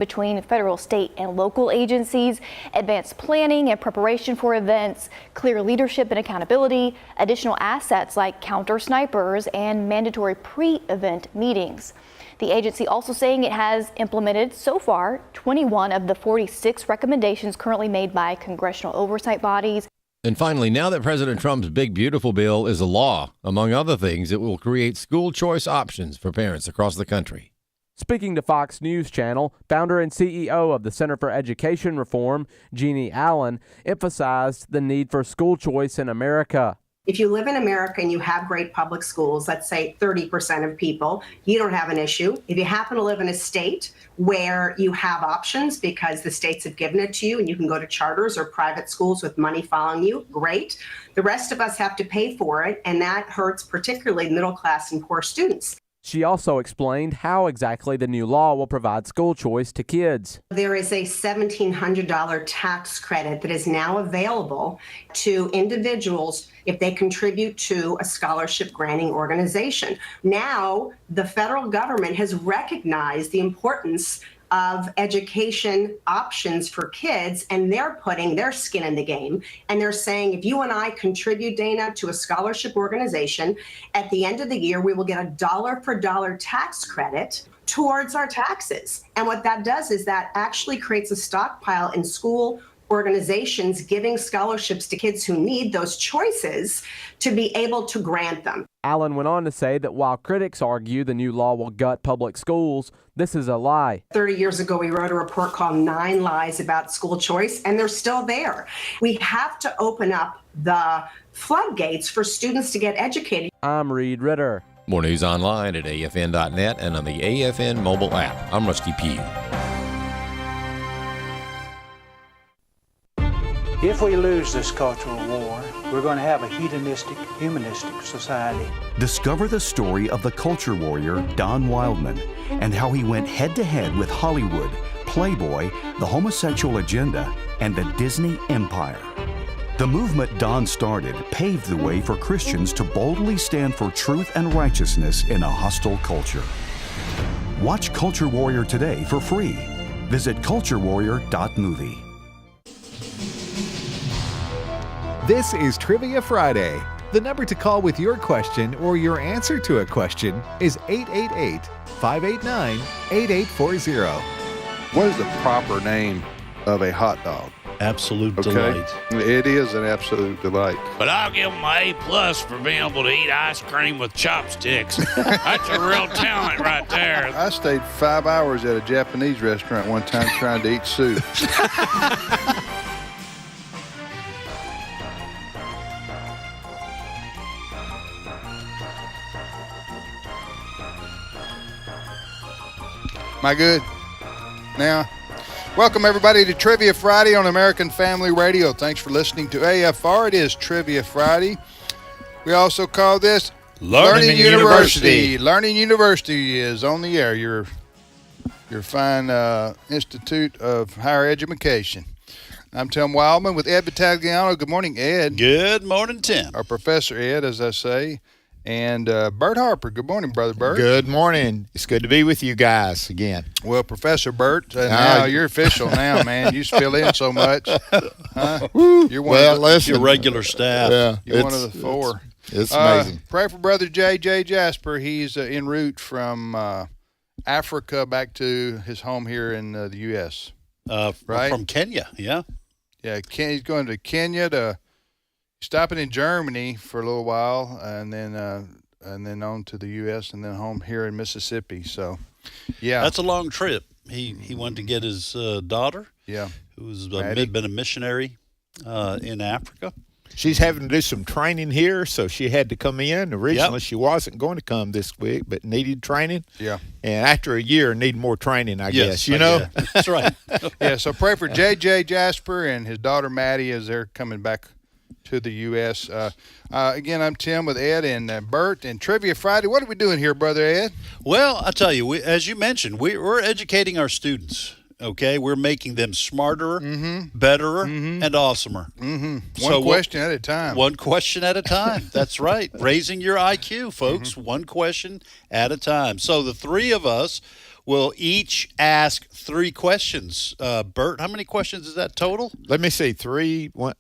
between federal, state, and local agencies, advanced planning and preparation for events, clear leadership and accountability, additional assets like counter snipers, and mandatory pre-event meetings. The agency also saying it has implemented so far 21 of the 46 recommendations currently made by congressional oversight bodies. And finally, now that President Trump's Big Beautiful Bill is a law, among other things, it will create school choice options for parents across the country. Speaking to Fox News Channel, founder and CEO of the Center for Education Reform, Jeannie Allen, emphasized the need for school choice in America. If you live in America and you have great public schools, let's say 30% of people, you don't have an issue. If you happen to live in a state where you have options because the states have given it to you and you can go to charters or private schools with money following you, great. The rest of us have to pay for it, and that hurts particularly middle class and poor students. She also explained how exactly the new law will provide school choice to kids. There is a $1,700 tax credit that is now available to individuals if they contribute to a scholarship granting organization. Now, the federal government has recognized the importance of education options for kids, and they're putting their skin in the game. And they're saying, if you and I contribute, Dana, to a scholarship organization, at the end of the year, we will get a dollar for dollar tax credit towards our taxes. And what that does is that actually creates a stockpile in school organizations giving scholarships to kids who need those choices to be able to grant them. Allen went on to say that while critics argue the new law will gut public schools, this is a lie. 30 years ago, we wrote a report called 9 Lies About School Choice, and they're still there. We have to open up the floodgates for students to get educated. I'm Reed Ritter. More news online at afn.net and on the AFN mobile app. I'm Rusty Pugh. If we lose this cultural war, we're going to have a hedonistic, humanistic society. Discover the story of the culture warrior Don Wildman and how he went head-to-head with Hollywood, Playboy, the homosexual agenda, and the Disney empire. The movement Don started paved the way for Christians to boldly stand for truth and righteousness in a hostile culture. Watch Culture Warrior today for free. Visit culturewarrior.movie. This is Trivia Friday. The number to call with your question or your answer to a question is 888-589-8840. What is the proper name of a hot dog? Absolute delight. It is an absolute delight. But I'll give them an A+ for being able to eat ice cream with chopsticks. That's a real talent right there. I stayed 5 hours at a Japanese restaurant one time trying to eat soup. Am I good? Now, welcome everybody to Trivia Friday on American Family Radio. Thanks for listening to AFR. It is Trivia Friday. We also call this Learning University. Learning University is on the air. Your fine Institute of Higher Education. I'm Tim Wildman with Ed Battagliano. Good morning, Ed. Good morning, Tim. Or Professor Ed, as I say. And Bert Harper. Good morning, Brother Bert. Good morning. It's good to be with you guys again. Well, Professor Bert, now you're official now, man. You fill in so much. Huh? You're one of your regular staff. Yeah, you're one of the four. It's amazing. Pray for Brother J.J. Jasper. He's en route from Africa back to his home here in the U.S. Right? From Kenya, yeah. Yeah, he's going to Kenya to stopping in Germany for a little while, and then on to the U.S. and then home here in Mississippi. So, yeah, that's a long trip. He went to get his daughter, who's been a missionary in Africa. She's having to do some training here, so she had to come in. Originally, she wasn't going to come this week, but needed training. Yeah, and after a year, need more training, I guess. You know, that's right. Yeah, so pray for J.J. Jasper and his daughter Maddie as they're coming back to the U.S. Again, I'm Tim with Ed and Bert and Trivia Friday. What are we doing here, Brother Ed? Well, I tell you, as you mentioned, we're educating our students, okay? We're making them smarter, betterer, and awesomer. One question at a time. One question at a time. That's right. Raising your IQ, folks, one question at a time. So the three of us will each ask 3 questions. Bert, how many questions is that total? Let me see. 3, 1.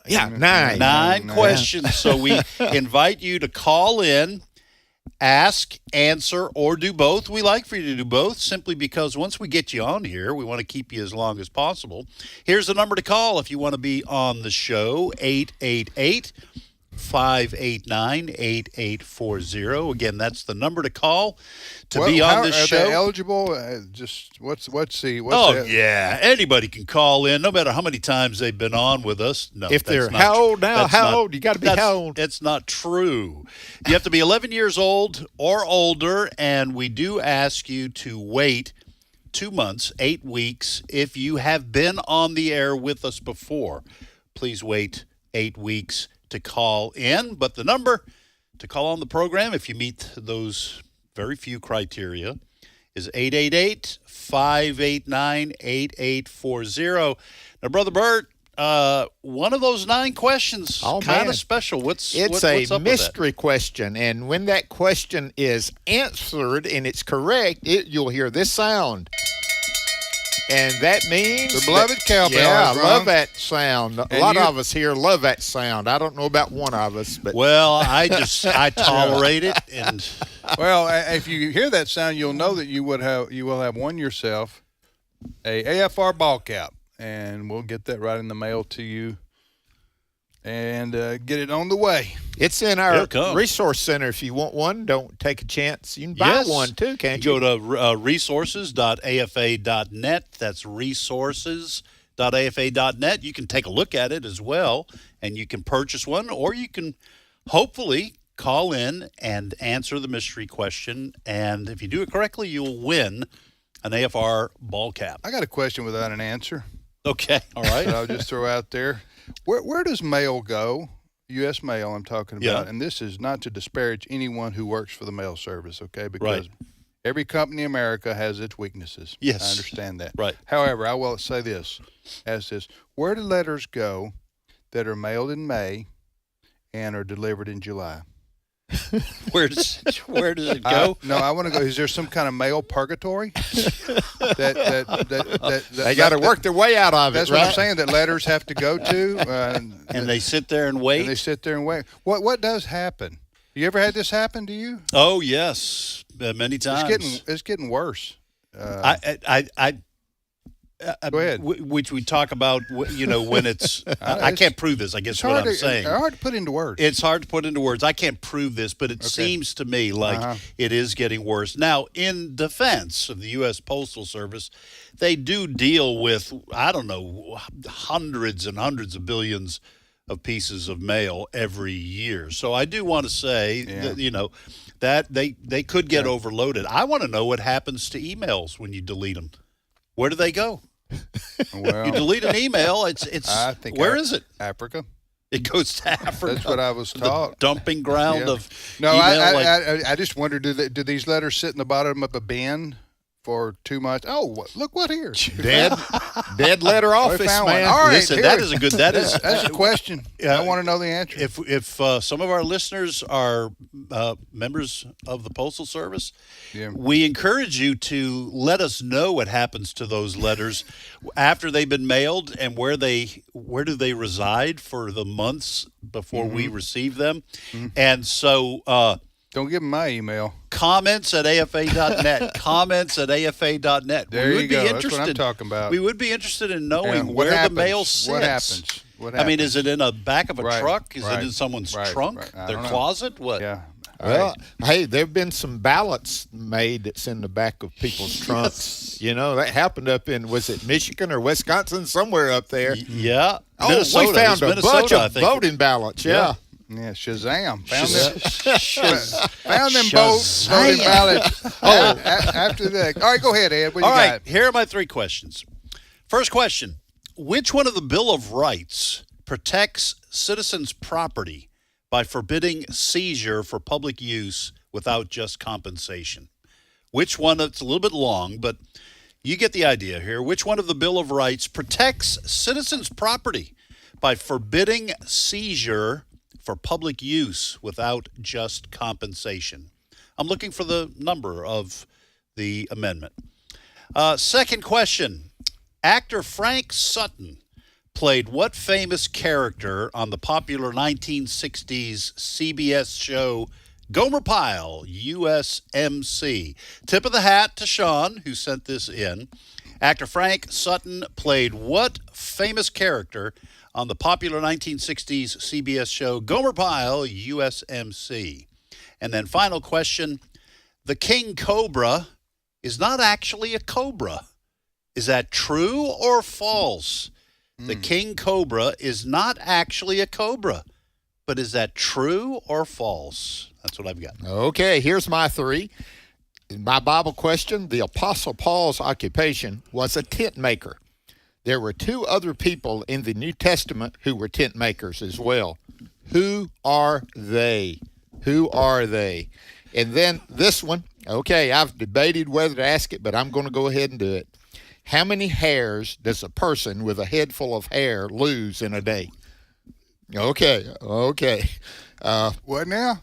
Yeah, 9. 9 questions. So we invite you to call in, ask, answer, or do both. We like for you to do both simply because once we get you on here, we want to keep you as long as possible. Here's the number to call if you want to be on the show, 888-589-8840. Again, that's the number to call to be on this show. Are they eligible? Yeah. Anybody can call in, no matter how many times they've been on with us. No, If they're how old now? How old? You got to be how old? It's not true. You have to be 11 years old or older, and we do ask you to wait 2 months, 8 weeks. If you have been on the air with us before, please wait 8 weeks to call in. But the number to call on the program, if you meet those very few criteria, is 888-589-8840. Now, Brother Bert, one of those 9 questions, kind of special. What's It's up a mystery question, and when that question is answered and it's correct, you'll hear this sound. And that means the beloved cowbell. Yeah, I love that sound. A lot you- of us here love that sound. I don't know about one of us, but Well, I tolerate it, and Well, if you hear that sound, you'll know that you will have won yourself a AFR ball cap, and we'll get that right in the mail to you, and get it on the way. it's in Here our it comes. resource center. If you want one, don't take a chance. You can buy Yes. one too, can't you you? go to resources.afa.net. That's resources.afa.net. You can take a look at it as well, and you can purchase one, or you can hopefully call in and answer the mystery question. And if you do it correctly, you'll win an AFR ball cap. I got a question without an answer Okay, all right. that I'll just throw out there. Where does mail go? U.S. mail, I'm talking about. Yeah. And this is not to disparage anyone who works for the mail service, okay? Because Right. every company in America has its weaknesses. Yes. I understand that. Right. However, I will say this, where do letters go that are mailed in May and are delivered in July? Where does it go? No, I want to go. Is there some kind of mail purgatory? They got to work their way out of it, That's right? what I'm saying. That letters have to go to, And they sit there and wait. and they sit there and wait. What does happen? You ever had this happen to you? Oh yes, many times. It's getting worse. Go ahead. Which we talk about, when it's. I can't prove this. I guess It's what hard I'm saying. hard to put into words. It's hard to put into words. I can't prove this, but it seems to me like it is getting worse. Now, in defense of the U.S. Postal Service, they do deal with, I don't know, hundreds and hundreds of billions of pieces of mail every year. So I do want to say that, that they could get overloaded. I want to know what happens to emails when you delete them. Where do they go? Well, You delete an email, it's I think where is it? Africa. It goes to Africa. That's what I was taught. The dumping ground Yeah. of No, email. I just wonder, do these letters sit in the bottom of a bin for 2 months? Oh, look what here. Dead letter office, found one. man. All right, Listen, here. that is a good. That's That's a question. I want to know the answer. If some of our listeners are members of the Postal Service, we encourage you to let us know what happens to those letters after they've been mailed and where do they reside for the months before we receive them. And so Don't give them my email. comments at afa.net. Comments at afa.net. There we you would go. be That's interested. what I'm talking about. We would be interested in knowing What where happens? the mail sits. What happens? What I mean, happens? is it in a back of a Right, truck? Is right, it in someone's right, trunk? right. I Their don't know. closet? What? Yeah. Well, hey, there have been some ballots made that's in the back of people's trunks. That happened up in, was it Michigan or Wisconsin, somewhere up there? Yeah. Oh, Minnesota. we found It was a bunch Minnesota, I of think. voting ballots. Yeah. Yeah, Shazam. Found Found them voting ballots after that. All right, go ahead, Ed. What All you right, got? here are my 3 questions. First question. Which one of the Bill of Rights protects citizens' property by forbidding seizure for public use without just compensation? Which one? It's a little bit long, but you get the idea here. Which one of the Bill of Rights protects citizens' property by forbidding seizure for public use without just compensation? I'm looking for the number of the amendment. Second question. Actor Frank Sutton played what famous character on the popular 1960s CBS show Gomer Pyle, USMC? Tip of the hat to Sean, who sent this in. Actor Frank Sutton played what famous character on the popular 1960s CBS show Gomer Pyle, USMC? And then final question. The king cobra is not actually a cobra. Is that true or false? The king cobra is not actually a cobra. But is that true or false? That's what I've got. Okay, here's my three. My Bible question, the Apostle Paul's occupation was a tent maker. There were two other people in the New Testament who were tent makers as well. Who are they? Who are they? And then this one, okay, I've debated whether to ask it, but I'm going to go ahead and do it. How many hairs does a person with a head full of hair lose in a day? Okay. What now?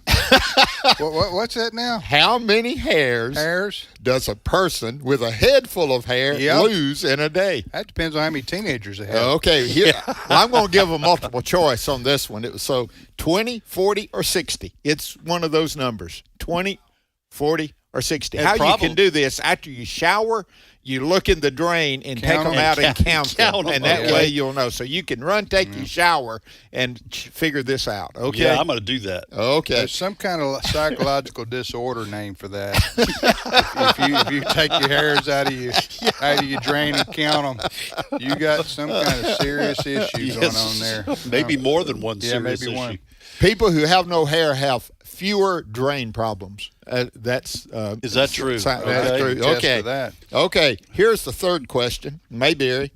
What's that now? How many hairs does a person with a head full of hair lose in a day? That depends on how many teenagers they have. Okay, here, well, I'm going to give a multiple choice on this one. It was 20, 40, or 60. It's one of those numbers, 20, 40, or 60. And How you can do this, after you shower, you look in the drain and take them out and count them. And that way you'll know. So you can take your shower and figure this out. Okay. Yeah, I'm going to do that. Okay. There's some kind of psychological disorder name for that. if you take your hairs out of your drain and count them, you got some kind of serious issue going on there. Maybe more than one serious issue. One. People who have no hair have fewer drain problems. Is that true? That's true. Okay. Okay. Here's the third question, Mayberry.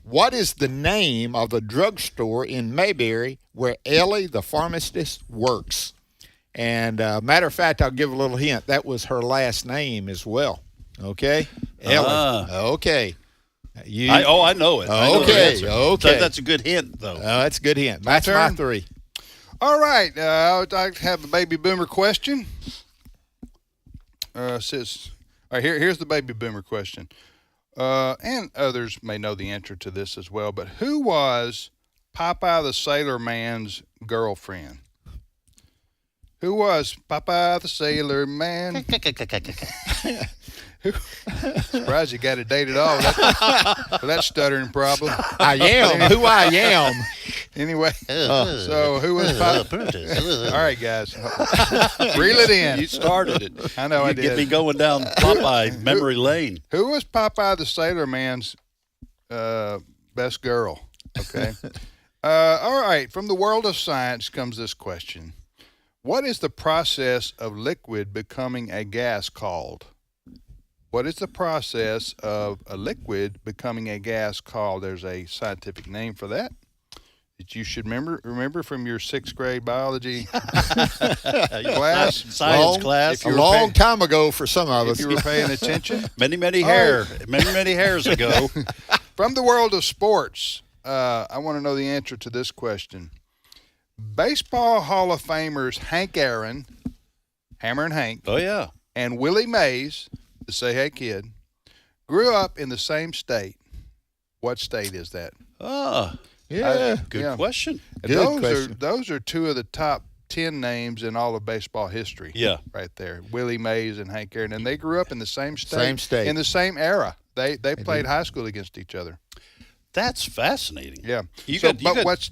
What is the name of the drugstore in Mayberry where Ellie, the pharmacist, works? And matter of fact, I'll give a little hint. That was her last name as well. Okay, Ellie. Okay. I know it. Okay. Okay. That's a good hint, though. That's a good hint. That's my three. All right. I'd like to have a baby boomer question. All right, here's the baby boomer question. And others may know the answer to this as well, but who was Popeye the Sailor Man's girlfriend? Who was Popeye the Sailor Man? Surprised you got it dated off. That stuttering problem. I am who I am. Anyway, so who was Popeye? All right, guys. Reel it in. You started it. I know I did. Get me going down Popeye memory lane. Who was Popeye the Sailor Man's best girl? Okay. All right. From the world of science comes this question. What is the process of liquid becoming a gas called? What is the process of a liquid becoming a gas called? There's a scientific name for that you should remember from your 6th grade biology class. Science class. A long time ago for some of us. If you were paying attention. Many hairs ago. From the world of sports, I want to know the answer to this question. Baseball Hall of Famers Hank Aaron, Hammer and Hank, and Willie Mays, the Say Hey Kid, grew up in the same state. What state is that? Good question. Those are two of the top 10 names in all of baseball history. Yeah. Right there. Willie Mays and Hank Aaron. And they grew up in the same state. Same state. In the same era. They played high school against each other. That's fascinating. Yeah.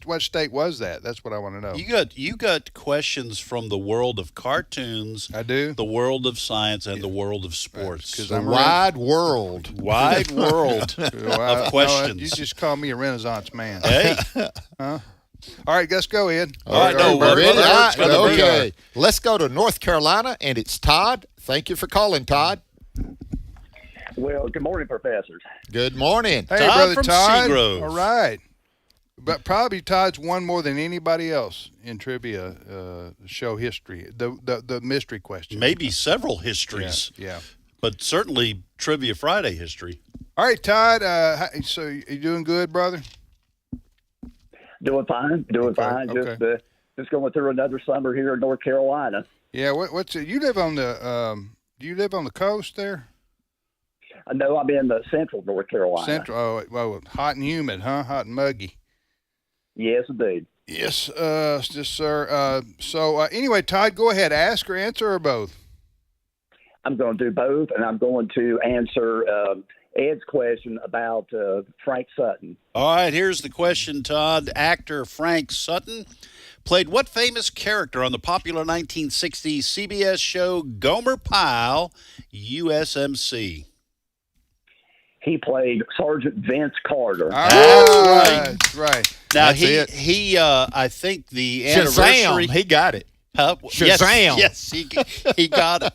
What state was that? That's what I want to know. You got questions from the world of cartoons. I do. The world of science and the world of sports. The wide world. Wide world of questions. You just call me a Renaissance man. Hey. Huh? All right, let's go, Ed. All right, okay. Let's go to North Carolina, and it's Todd. Thank you for calling, Todd. Well, good morning, professors. Good morning. Hey, Todd Brother from Todd. Seagrove. All right. But probably Todd's won more than anybody else in trivia show history. The mystery question. Maybe several histories. Yeah. But certainly Trivia Friday history. All right, Todd. So you doing good, brother? Doing fine. Okay. Just going through another summer here in North Carolina. Yeah. What's it? You live on the? Do you live on the coast there? No, I'm in central North Carolina. Central. Oh, well, hot and humid, huh? Hot and muggy. Yes, indeed. Yes, sir. So anyway, Todd, go ahead. Ask or answer or both. I'm going to do both, and I'm going to answer Ed's question about Frank Sutton. All right, here's the question, Todd. Actor Frank Sutton played what famous character on the popular 1960s CBS show Gomer Pyle, USMC? He played Sergeant Vince Carter. That's right. Now, That's he I think the anniversary. Shazam! He got it. Shazam! Yes, he got it.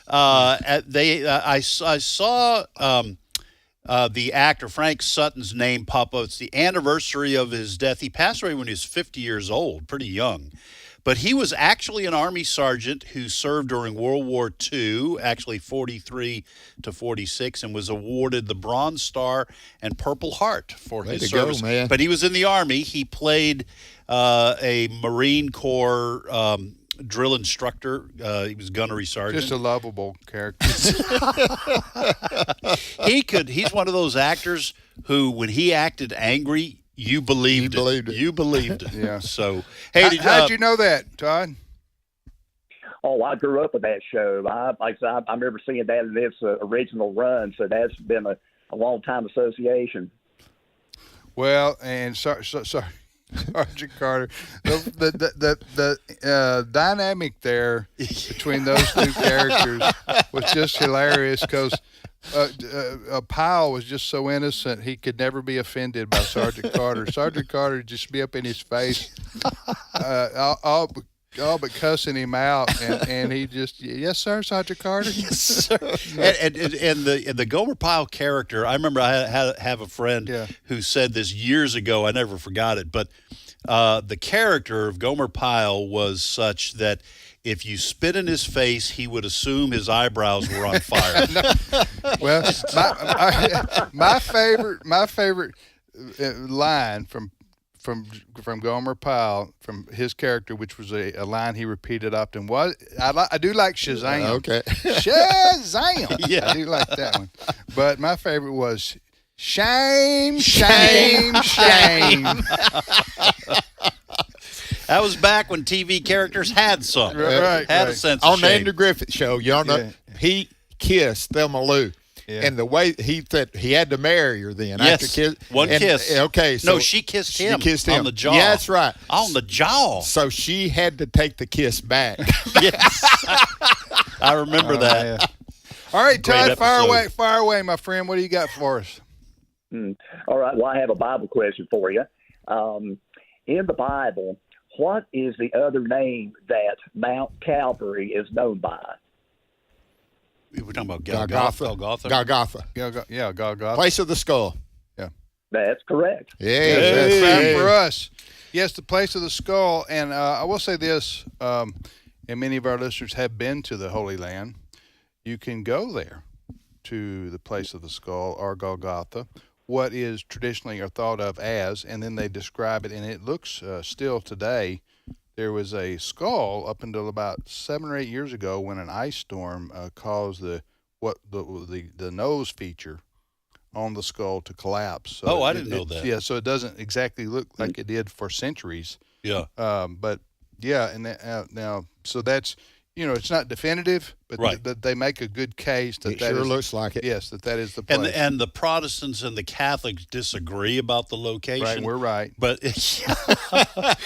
I saw the actor Frank Sutton's name pop up. It's the anniversary of his death. He passed away when he was 50 years old, pretty young. But he was actually an Army sergeant who served during World War II, actually 43 to 46, and was awarded the Bronze Star and Purple Heart for his service. Go, man. But he was in the Army. He played a Marine Corps drill instructor. He was gunnery sergeant. Just a lovable character. He's one of those actors who, when he acted angry, you believed it. You believed it. Yeah. So, hey, how'd you know that, Todd? Oh, I grew up with that show. I remember seeing that in its original run, so that's been a long time association. Well, and sorry, Sergeant Carter, the dynamic there between those two characters was just hilarious because Powell was just so innocent he could never be offended by Sergeant Carter. Sergeant Carter would just be up in his face, all but cussing him out, and he just, yes sir, Sergeant Carter. Yes, sir. and the Gomer Pyle character, I remember I have a friend who said this years ago. I never forgot it, but the character of Gomer Pyle was such that if you spit in his face, he would assume his eyebrows were on fire. Well, my favorite line from Gomer Pyle, from his character, which was a line he repeated often, was I do like Shazam. Okay. Shazam. Yeah, I do like that one. But my favorite was shame, shame, shame. That was back when TV characters had something. Right. A sense of On the shame. Andrew Griffith Show, you know, he kissed Thelma Lou. Yeah. And the way he said he had to marry her then. Yes, after one kiss. Okay. So no, she kissed him. She kissed him. On the jaw. Yeah, that's right. On the jaw. So she had to take the kiss back. Yes. I remember that. Yeah. All right, Todd, Great fire away, my friend. What do you got for us? All right. Well, I have a Bible question for you. In the Bible, what is the other name that Mount Calvary is known by? We're talking about Golgotha. Golgotha. Place of the skull. Yeah. That's correct. Yeah. That's right for us. Yes, the place of the skull. And I will say this, and many of our listeners have been to the Holy Land. You can go there to the place of the skull, or Golgotha, what is traditionally or thought of as, and then they describe it, and it looks still today. There was a skull up until about 7 or 8 years ago when an ice storm caused the nose feature on the skull to collapse. So I didn't know that. Yeah, so it doesn't exactly look like it did for centuries. Yeah. But yeah, and now so that's, it's not definitive, but right. They make a good case that it that sure is, looks like it. Yes, that is the place. And the Protestants and the Catholics disagree about the location. Right, we're right. But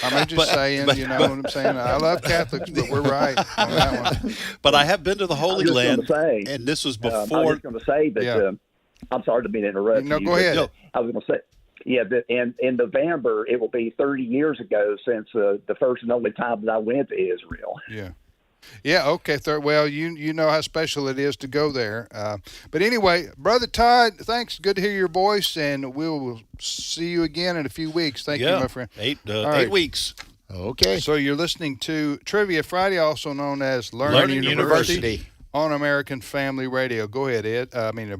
I'm just saying, you know what I'm saying? I love Catholics, but we're right on that one. But I have been to the Holy Land, and this was before. I was going to say that. I'm sorry to be interrupted. No, go ahead. I was going to say. Yeah, in November, it will be 30 years ago since the first and only time that I went to Israel. Yeah. Yeah, okay. Well, you know how special it is to go there. But anyway, Brother Todd, thanks. Good to hear your voice, and we'll see you again in a few weeks. Thank you, my friend. 8 weeks. Okay. So you're listening to Trivia Friday, also known as Learning University on American Family Radio. Go ahead,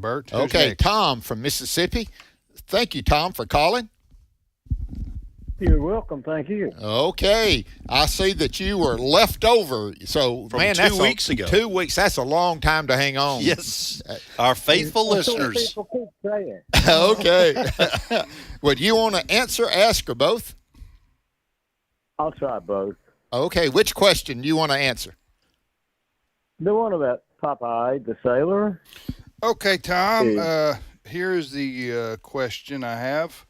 Bert. Okay, Tom from Mississippi. Thank you, Tom, for calling. You're welcome. Thank you. Okay. I see that you were left over. So, From man, 2 that's weeks ago. 2 weeks. That's a long time to hang on. Yes. Our faithful That's what listeners. people keep saying. Okay. Would you want to answer, ask, or both? I'll try both. Okay. Which question do you want to answer? The one about Popeye the sailor. Okay, Tom. Here's the question I have.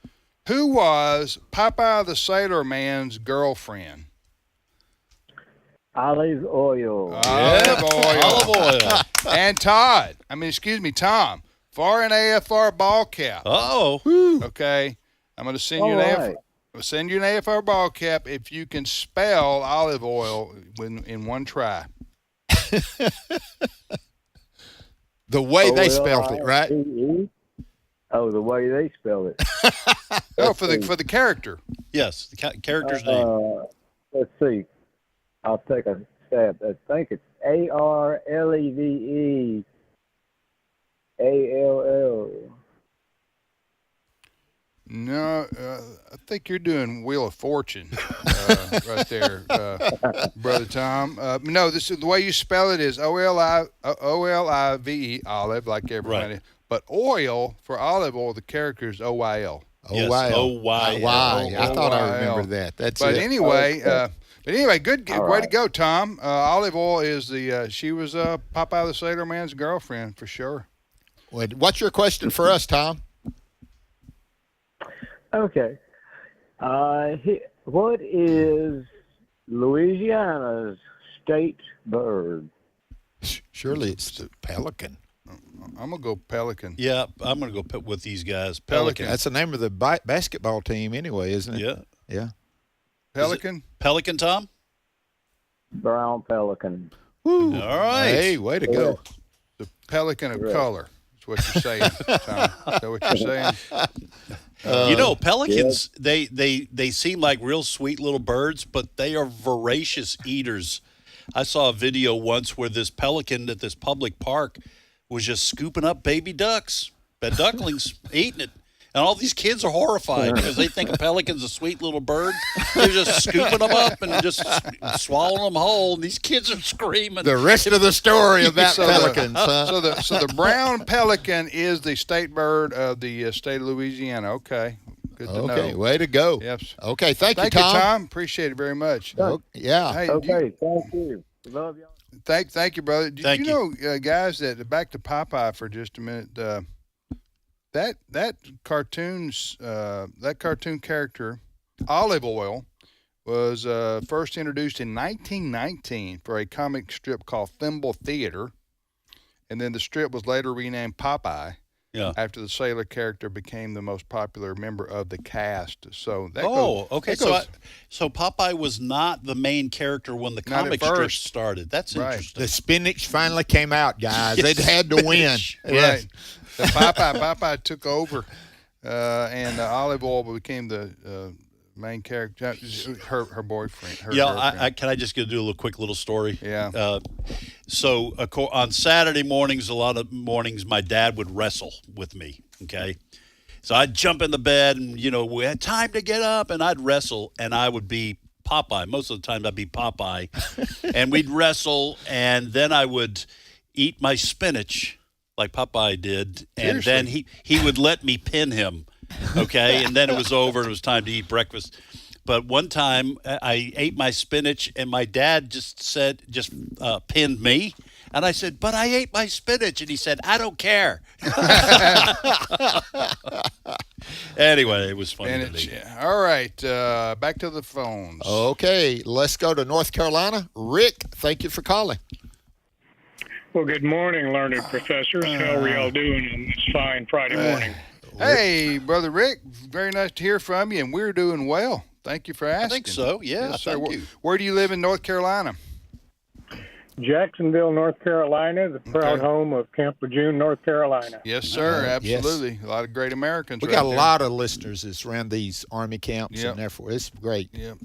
Who was Popeye the Sailor Man's girlfriend? Olive oil. Olive oil. Olive oil. And Tom, for an AFR ball cap. Oh. Okay. I'm going to send you an AFR ball cap if you can spell olive oil in one try. The way they spelled it, right? Oh, the way they spell it. Oh, for the character. Yes, the character's name. Let's see. I'll take a stab. I think it's ARLEVEALL. No, I think you're doing Wheel of Fortune right there, Brother Tom. No, this is the way you spell it is OLIVE, olive, like everybody. Right. But oil, for olive oil, the character is OYL. Yes, O-Y-L. O-Y-L. I thought I remembered that. That's But it. anyway, good way right. to go, Tom. Olive oil is she was Popeye the Sailor Man's girlfriend for sure. What's your question for us, Tom? Okay. What is Louisiana's state bird? Surely it's the pelican. I'm gonna go pelican. Yeah, I'm going to go with these guys. Pelican. That's the name of the basketball team anyway, isn't it? Yeah. Yeah. Pelican. Pelican, Tom? Brown pelican. All right. Hey, way to go. The pelican of color. That's what you're saying, Tom. Is that what you're saying? Pelicans, they seem like real sweet little birds, but they are voracious eaters. I saw a video once where this pelican at this public park was just scooping up baby ducks, ducklings, eating it. And all these kids are horrified because they think a pelican's a sweet little bird. They're just scooping them up and just swallowing them whole. And these kids are screaming. The rest of the story about pelicans. So the brown pelican is the state bird of the state of Louisiana. Okay. Good to know. Okay, way to go. Yep. Okay, thank you, Thank Tom. you, Tom. Appreciate it very much. Yeah. Hey, Okay, thank you. Love y'all. Thank you, brother. Did Thank you know, guys, that back to Popeye for just a minute, that cartoon character, Olive Oil, was first introduced in 1919 for a comic strip called Thimble Theater, and then the strip was later renamed Popeye. Yeah. After the sailor character became the most popular member of the cast. So that okay. So Popeye was not the main character when the Not at comic strip first. started. That's Right. interesting. The spinach finally came out, guys. It had to win. Spinach. Yes. Right. The Popeye took over, and Olive Oil became the main character. Her boyfriend. Her girlfriend. Can I just do a quick little story? Yeah. So on Saturday mornings, a lot of mornings, my dad would wrestle with me. Okay. So I'd jump in the bed and, we had time to get up and I'd wrestle and I would be Popeye. Most of the time I'd be Popeye and we'd wrestle and then I would eat my spinach like Popeye did. And then he would let me pin him. Okay. And then it was over and it was time to eat breakfast. But one time I ate my spinach and my dad just pinned me. And I said, but I ate my spinach. And he said, I don't care. Anyway, it was funny to me. All right. Back to the phones. Okay, let's go to North Carolina. Rick, thank you for calling. Well, good morning, learned professors. How are y'all doing on this fine Friday morning? Hey, Brother Rick. Very nice to hear from you, and we're doing well. Thank you for asking. I think so, yeah. Yes, sir. Thank you. Where do you live in North Carolina? Jacksonville, North Carolina, the proud home of Camp Lejeune, North Carolina. Yes, sir. Absolutely. Yes. A lot of great Americans. We got a lot of listeners that's around these Army camps, and therefore it's great. Yep.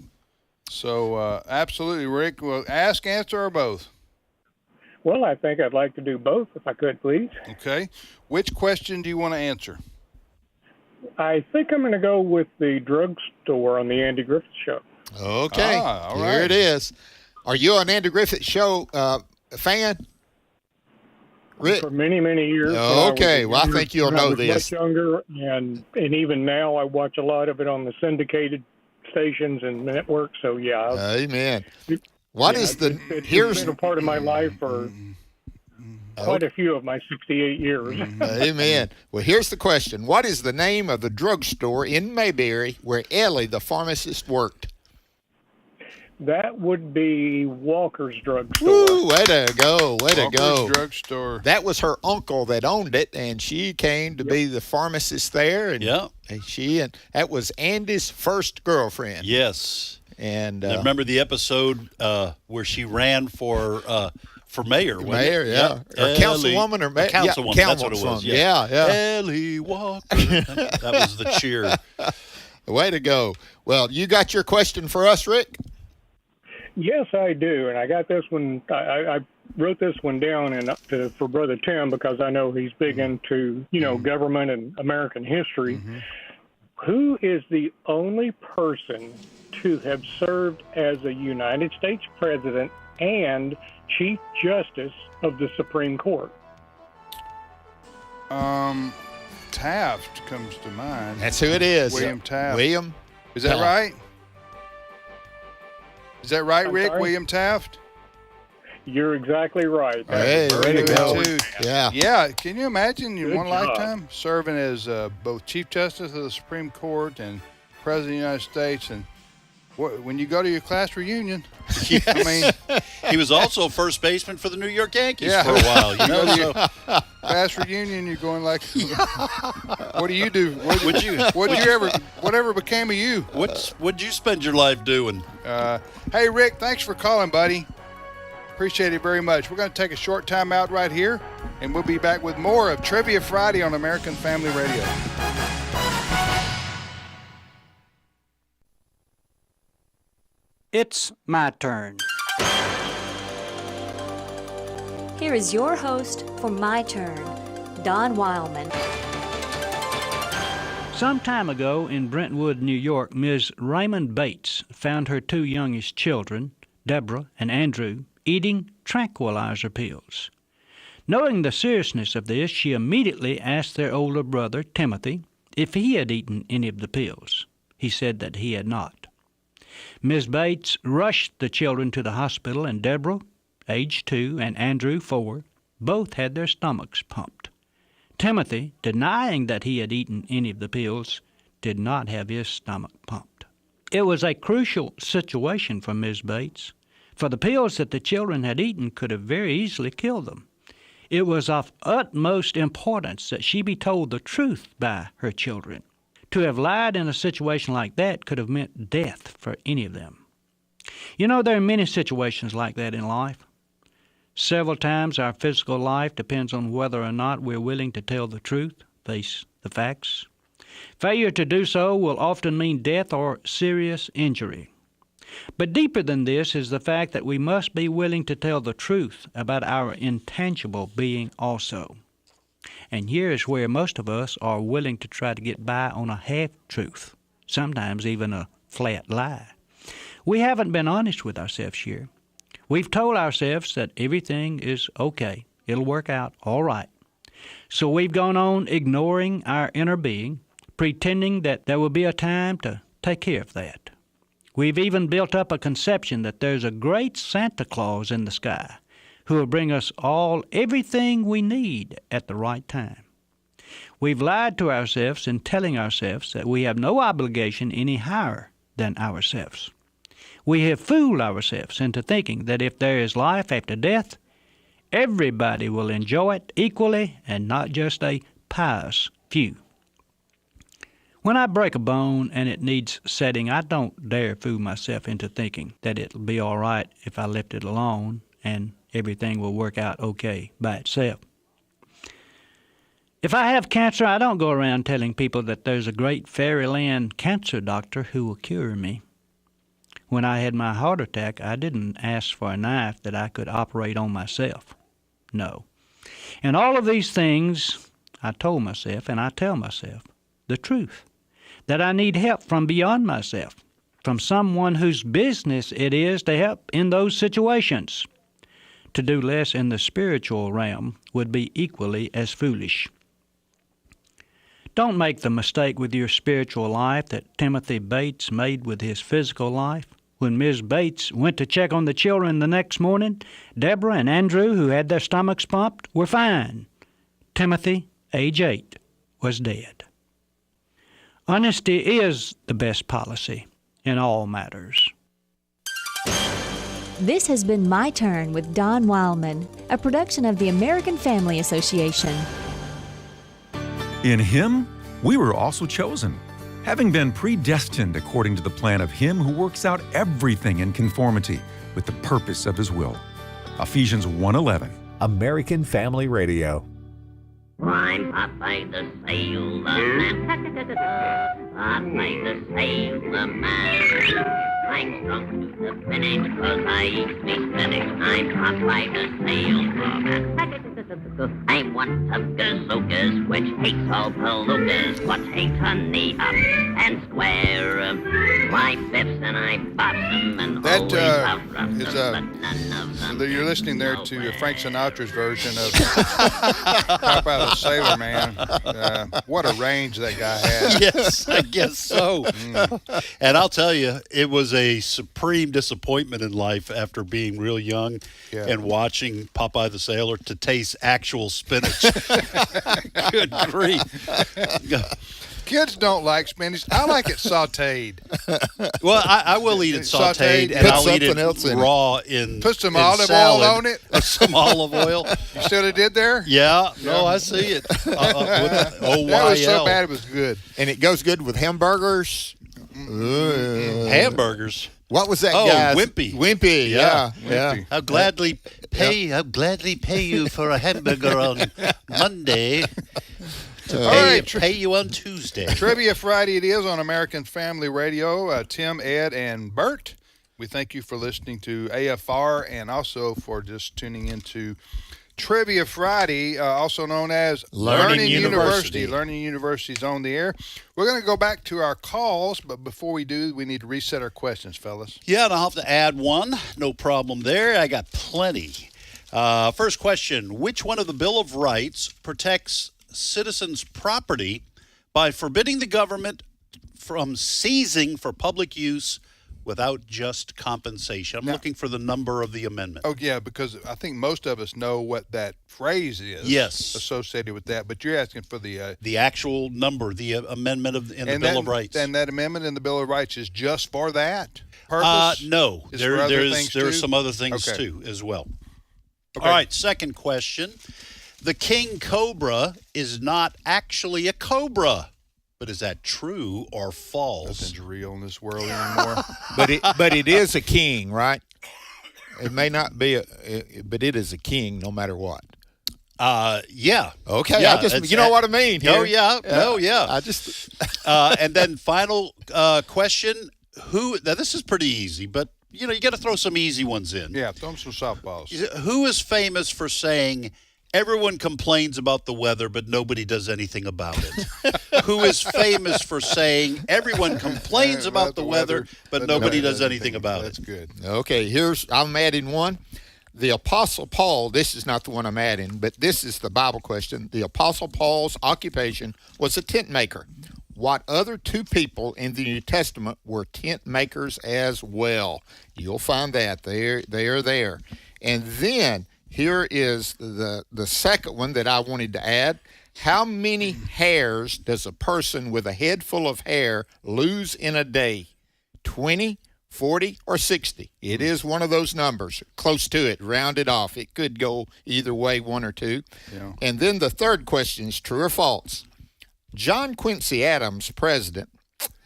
So, absolutely, Rick. Well, ask, answer, or both? Well, I think I'd like to do both, if I could, please. Okay. Which question do you want to answer? I think I'm going to go with the drugstore on the Andy Griffith Show. Okay, all here right. it is. Are you an Andy Griffith Show fan? For many, many years. Okay, well, I think you'll know I was this. much younger, and even now I watch a lot of it on the syndicated stations and networks. So yeah. Amen. It's been a part of my life for quite a few of my 68 years. Amen. Well, here's the question. What is the name of the drugstore in Mayberry where Ellie, the pharmacist, worked? That would be Walker's Drugstore. Woo, way to go, way to go. Walker's Drugstore. That was her uncle that owned it, and she came to be the pharmacist there. And that was Andy's first girlfriend. Yes. And I remember the episode where she ran for mayor. Mayor, yeah. Or councilwoman or mayor. Councilwoman, that's what it was. Yeah, yeah. Ellie Walker. That was the cheer. Way to go. Well, you got your question for us, Rick? Yes, I do, and I got this one. I wrote this one down for Brother Tim because I know he's big into government and American history. Mm-hmm. Who is the only person to have served as a United States president and Chief Justice of the Supreme Court? Taft comes to mind. That's who it is. William Taft. William. Is that right? Is that right, Rick? sorry? William Taft? You're exactly right. Hey, way to go. Yeah. Yeah. Can you imagine in Good one job. lifetime serving as both Chief Justice of the Supreme Court and President of the United States? And when you go to your class reunion, Yes. I mean, he was also first baseman for the New York Yankees Yeah. for a while. You know, so class reunion, you're going like, what do you do? Would Whatever became of you? What'd you spend your life doing? Hey, Rick, thanks for calling, buddy. Appreciate it very much. We're going to take a short time out right here, and we'll be back with more of Trivia Friday on American Family Radio. It's my turn. Here is your host for My Turn, Don Wildman. Some time ago in Brentwood, New York, Ms. Raymond Bates found her two youngest children, Deborah and Andrew, eating tranquilizer pills. Knowing the seriousness of this, she immediately asked their older brother, Timothy, if he had eaten any of the pills. He said that he had not. Ms. Bates rushed the children to the hospital, and Deborah, age 2, and Andrew, 4, both had their stomachs pumped. Timothy, denying that he had eaten any of the pills, did not have his stomach pumped. It was a crucial situation for Ms. Bates, for the pills that the children had eaten could have very easily killed them. It was of utmost importance that she be told the truth by her children. To have lied in a situation like that could have meant death for any of them. You know, there are many situations like that in life. Several times our physical life depends on whether or not we're willing to tell the truth, face the facts. Failure to do so will often mean death or serious injury. But deeper than this is the fact that we must be willing to tell the truth about our intangible being also. And here is where most of us are willing to try to get by on a half-truth, sometimes even a flat lie. We haven't been honest with ourselves here. We've told ourselves that everything is okay, it'll work out all right. So we've gone on ignoring our inner being, pretending that there will be a time to take care of that. We've even built up a conception that there's a great Santa Claus in the sky who will bring us all everything we need at the right time. We've lied to ourselves in telling ourselves that we have no obligation any higher than ourselves. We have fooled ourselves into thinking that if there is life after death, everybody will enjoy it equally and not just a pious few. When I break a bone and it needs setting, I don't dare fool myself into thinking that it'll be all right if I left it alone and everything will work out okay by itself. If I have cancer, I don't go around telling people that there's a great fairyland cancer doctor who will cure me. When I had my heart attack, I didn't ask for a knife that I could operate on myself. No. And all of these things I told myself, and I tell myself, the truth, that I need help from beyond myself, from someone whose business it is to help in those situations. To do less in the spiritual realm would be equally as foolish. Don't make the mistake with your spiritual life that Timothy Bates made with his physical life. When Ms. Bates went to check on the children the next morning, Deborah and Andrew, who had their stomachs pumped, were fine. Timothy, age 8, was dead. Honesty is the best policy in all matters. This has been My Turn with Don Wildman, a production of the American Family Association. In Him, we were also chosen, having been predestined according to the plan of Him who works out everything in conformity with the purpose of His will. Ephesians 1:11. American Family Radio. I'm Popeye the Sailor Man. Popeye the Sailor Man. I'm strong to the finish, 'cause I eat me spinach. I'm Popeye the Sailor Man. I'm one of gazookas, which hates all palookas, but hates honey up and square. My biffs and I bops them and That always outrun is them, but none of them. you're listening there to Frank Sinatra's version of Popeye the Sailor Man. What a range that guy had. Yes, I guess so. And I'll tell you, it was a supreme disappointment in life after being real young and watching Popeye the Sailor to taste actual spinach. Good grief. Kids don't like spinach. I like it sauteed. Well, I will eat it sauteed, and I'll eat it raw in Put some in olive salad. oil on it. Some olive oil. You see what I did there? Yeah. No, I see it. With OYL. That was so bad it was good. And it goes good with hamburgers. Hamburgers. What was that Oh, guy's? Wimpy. Wimpy, yeah. Wimpy. I'll gladly pay you for a hamburger on Monday. To pay you on Tuesday. Trivia Friday it is on American Family Radio. Tim, Ed, and Bert, we thank you for listening to AFR and also for just tuning into Trivia Friday, also known as Learning University. Learning University's on the air. We're going to go back to our calls, but before we do, we need to reset our questions, fellas. Yeah, and I'll have to add one. No problem there. I got plenty. First question, which one of the Bill of Rights protects citizens' property by forbidding the government from seizing for public use without just compensation? I'm looking for the number of the amendment. Oh, yeah, because I think most of us know what that phrase is. Yes. Associated with that, but you're asking for the actual number, the amendment in the Bill of Rights. And that amendment in the Bill of Rights is just for that purpose? No. There are some other things, too, as well. Okay. All right, second question. The king cobra is not actually a cobra. But is that true or false? Nothing's real in this world anymore. but it is a king, right? It may not be, but it is a king no matter what. Yeah. Okay. Yeah, you know what I mean here. Oh, yeah. No, yeah. I just. And then final question. Now, this is pretty easy, but, you got to throw some easy ones in. Yeah, throw them some softballs. Who is famous for saying, everyone complains about the weather, but nobody does anything about it? Who is famous for saying, everyone complains about the weather, but nobody does anything about it? That's good. Okay, I'm adding one. The Apostle Paul, this is not the one I'm adding, but this is the Bible question. The Apostle Paul's occupation was a tent maker. What other two people in the New Testament were tent makers as well? You'll find that. They are there. And then here is the second one that I wanted to add. How many hairs does a person with a head full of hair lose in a day? 20, 40, or 60? It is one of those numbers, close to it, rounded off. It could go either way, one or two. Yeah. And then the third question is true or false. John Quincy Adams,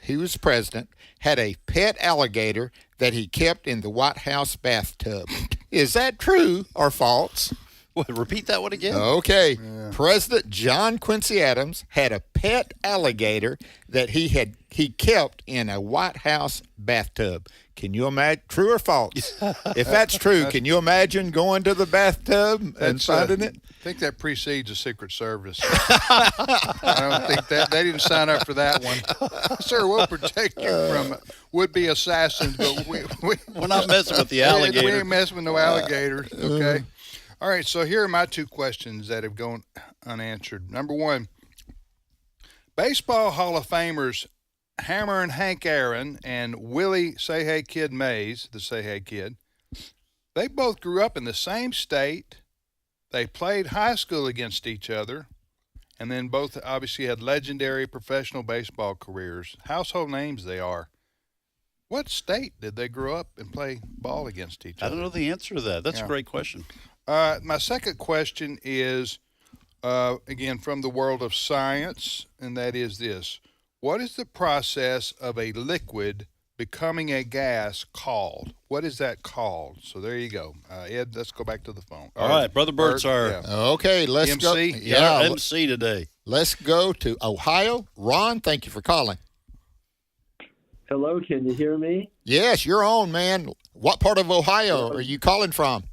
he was president, had a pet alligator that he kept in the White House bathtub. Is that true or false? What, repeat that one again? Okay. Yeah. President John Quincy Adams had a pet alligator that he kept in a White House bathtub. Can you imagine? True or false? If that's true, can you imagine going to the bathtub and finding it? I think that precedes the Secret Service. I don't think that they didn't sign up for that one. Sir, we'll protect you from would-be assassins, but we're not messing with the alligator. We ain't messing with no alligators. Okay. All right. So here are my two questions that have gone unanswered. Number one, Baseball Hall of Famers Hammer and Hank Aaron and Willie Say Hey Kid Mays, the Say Hey Kid, they both grew up in the same state. They played high school against each other, and then both obviously had legendary professional baseball careers. Household names they are. What state did they grow up and play ball against each other? I don't know the answer to that. That's a great question. My second question is, again, from the world of science, and that is this. What is the process of a liquid becoming a gas called? What is that called? So there you go. Ed, let's go back to the phone. All right, Brother Bert's our Okay, let's MC? go. Yeah, MC today. Let's go to Ohio. Ron, thank you for calling. Hello, can you hear me? Yes, you're on, man. What part of Ohio are you calling from?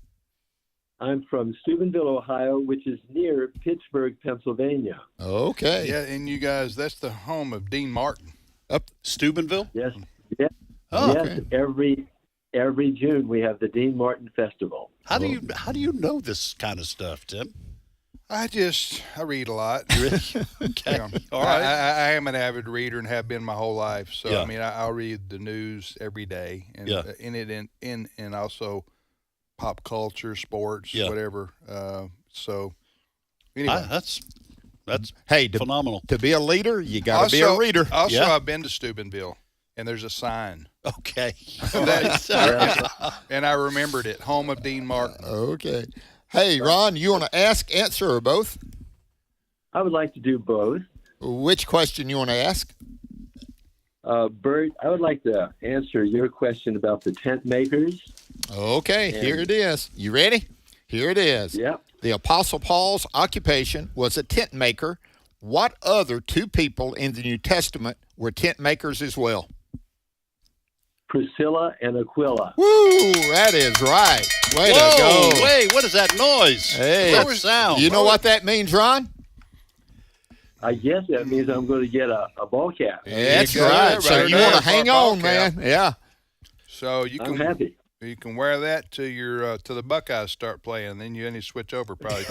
I'm from Steubenville, Ohio, which is near Pittsburgh, Pennsylvania. Okay. Yeah, and you guys, that's the home of Dean Martin. Up Steubenville? Yes. Yes. Oh, yes. okay. Every June we have the Dean Martin Festival. How do you know this kind of stuff, Tim? I read a lot. Really? Okay. All right. I am an avid reader and have been my whole life. So Yeah. I mean, I'll read the news every day, and and also pop culture, sports, whatever. So anyway, that's hey, phenomenal. To be a leader, you got to be a reader. Also, I've been to Steubenville, and there's a sign. Okay. And I remembered it. Home of Dean Martin. Okay. Hey, Ron, you want to ask, answer, or both? I would like to do both. Which question you want to ask? Bert, I would like to answer your question about the tent makers. Okay, here it is. You ready? Here it is. Yep. The Apostle Paul's occupation was a tent maker. What other two people in the New Testament were tent makers as well? Priscilla and Aquila. Woo, that is right. Way to go. Wait, what is that noise? Hey, What was that sound? You know what that means, Ron? I guess that means I'm going to get a ball cap. That's right. So you want to hang on, man. Yeah. So I'm happy. You can wear that to your to the Buckeyes start playing. Then you only switch over probably.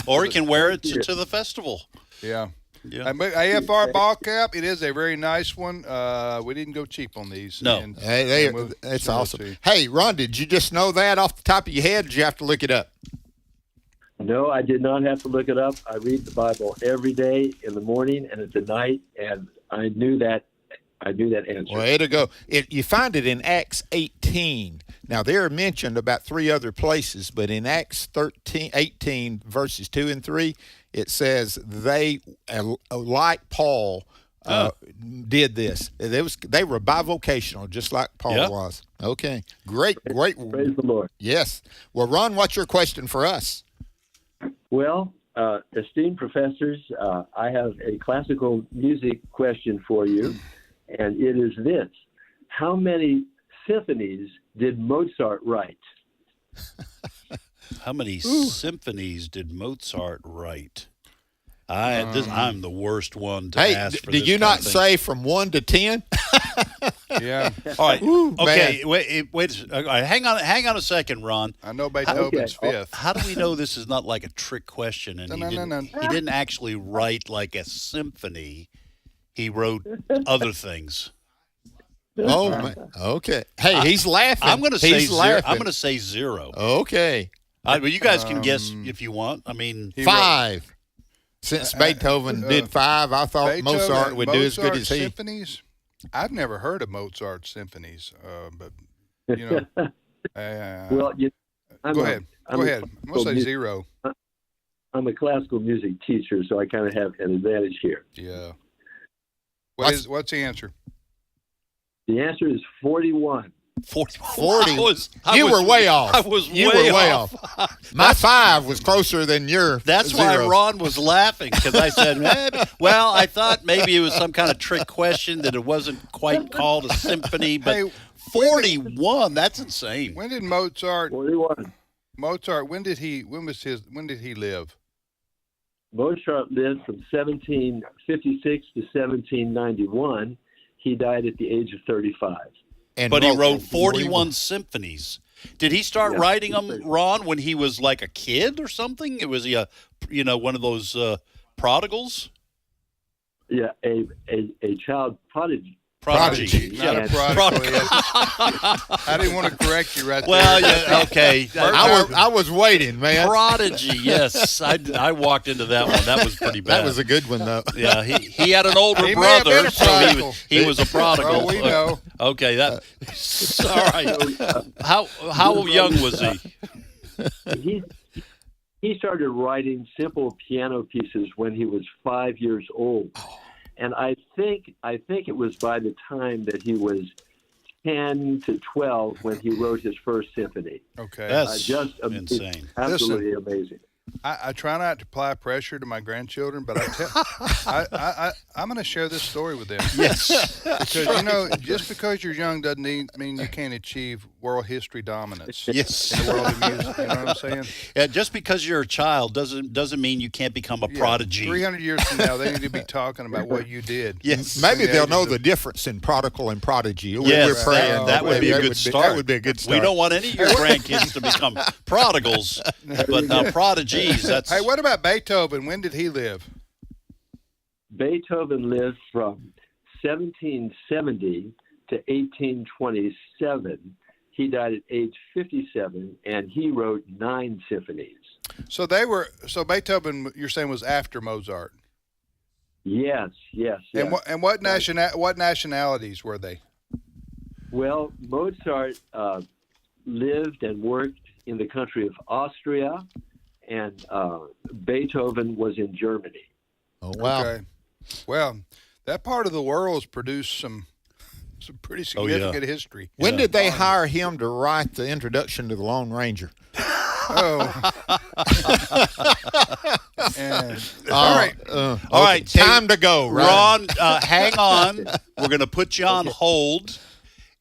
Or you can wear it to the festival. Yeah. Yeah. AFR ball cap, it is a very nice one. We didn't go cheap on these. No. And That's awesome. Hey, Ron, did you just know that off the top of your head, or did you have to look it up? No, I did not have to look it up. I read the Bible every day in the morning and at the night, and I knew that answer. Way to go. You find it in Acts 18. Now, they're mentioned about three other places, but in Acts 18, verses 2 and 3, it says they, like Paul, did this. They were bivocational, just like Paul was. Okay. Great. Praise the Lord. Yes. Well, Ron, what's your question for us? Well, esteemed professors, I have a classical music question for you, and it is this. How many symphonies did Mozart write? How many symphonies did Mozart write? I'm the worst one to ask for this. Did you not say from 1 to 10? Yeah. All right. Okay. Man. Wait. All right. Hang on a second, Ron. I know Beethoven's fifth. How do we know this is not like a trick question? And he didn't actually write like a symphony. He wrote other things. Oh, man. Okay. Hey, he's laughing. I'm going to say he's zero. laughing. I'm going to say 0. Okay. But you guys can guess if you want. I mean, 5. Since Beethoven did 5, I thought Mozart would do as good as he. Symphonies? I've never heard of Mozart symphonies, but you know. Well, go ahead. I'm going to say 0. I'm a classical music teacher, so I kind of have an advantage here. Yeah. What's the answer? The answer is 41. 40. I You was were way off. I was You way were way off. My 5 was closer than your That's 0. why Ron was laughing, because I said, well, I thought maybe it was some kind of trick question, that it wasn't quite called a symphony, but Hey, 41, that's insane. When did Mozart? 41. Mozart. When did he live? Mozart lived from 1756 to 1791. He died at the age of 35. But he wrote 41 symphonies. Did he start Yeah. writing them, Ron, when he was like a kid or something? Was he one of those prodigals? Yeah, a child prodigy. Prodigy. Not a prodigal. I didn't want to correct you right there. Well, yeah, okay. I was waiting, man. Prodigy, yes. I walked into that one. That was pretty bad. That was a good one, though. Yeah, he had an older He may have been brother, a so prodigal. he was a prodigal. Oh, we know. Okay, that. All right. How young was he? He started writing simple piano pieces when he was 5 years old. And I think it was by the time that he was 10 to 12 when he wrote his first symphony. Okay. That's just insane. Absolutely amazing. I try not to apply pressure to my grandchildren, but I'm going to share this story with them. Yes. Because, just because you're young doesn't mean you can't achieve world history dominance. Yes. In the world of music. You know what I'm saying? Yeah, just because you're a child doesn't mean you can't become a prodigy. 300 years from now, they need to be talking about what you did. Yes. Maybe they'll know the difference in prodigal and prodigy. Yes, We're praying that would be a good start. That would be a good start. We don't want any of your grandkids to become prodigals, but prodigies. That's. Hey, what about Beethoven? When did he live? Beethoven lived from 1770 to 1827. He died at age 57, and he wrote 9 symphonies. So Beethoven, you're saying, was after Mozart? Yes. And what nationalities were they? Well, Mozart lived and worked in the country of Austria, and Beethoven was in Germany. Oh, wow. Okay. Well, that part of the world has produced some pretty significant history. When did they hire him to write the introduction to the Lone Ranger? Oh. All right. All right. Time to go, Ron, hang on. We're going to put you on hold.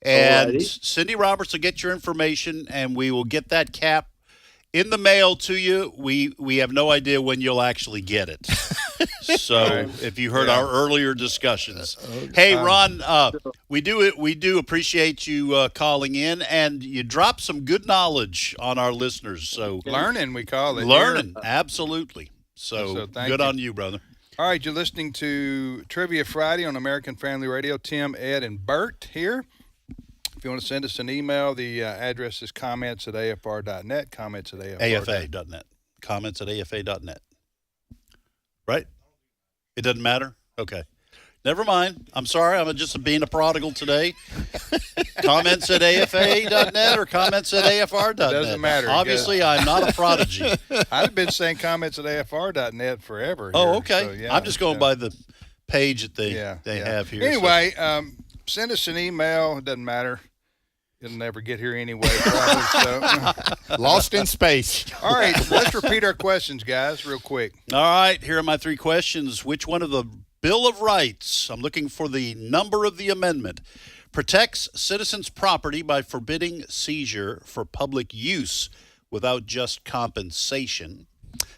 And Alrighty. Cindy Roberts will get your information, and we will get that cap in the mail to you. We have no idea when you'll actually get it. So if you heard our earlier discussions. Hey, Ron, we do appreciate you calling in, and you dropped some good knowledge on our listeners. So Learning, we call it. Learning, absolutely. So thank good you. on you, brother. All right, you're listening to Trivia Friday on American Family Radio. Tim, Ed, and Bert here. If you want to send us an email, the address is comments@afr.net, AFA.net. Comments@afa.net. Right? It doesn't matter? Okay. Never mind. I'm sorry. I'm just being a prodigal today. Comments@afa.net or comments@afr.net. Doesn't matter. Obviously, I'm not a prodigy. I've been saying comments@afr.net forever. Oh, here, okay. so, yeah, I'm just going by the page that they have here. Anyway, send us an email. It doesn't matter. It'll never get here anyway, probably. So. Lost in space. All right, let's repeat our questions, guys, real quick. All right, here are my 3 questions. Which one of the Bill of Rights, I'm looking for the number of the amendment, protects citizens' property by forbidding seizure for public use without just compensation?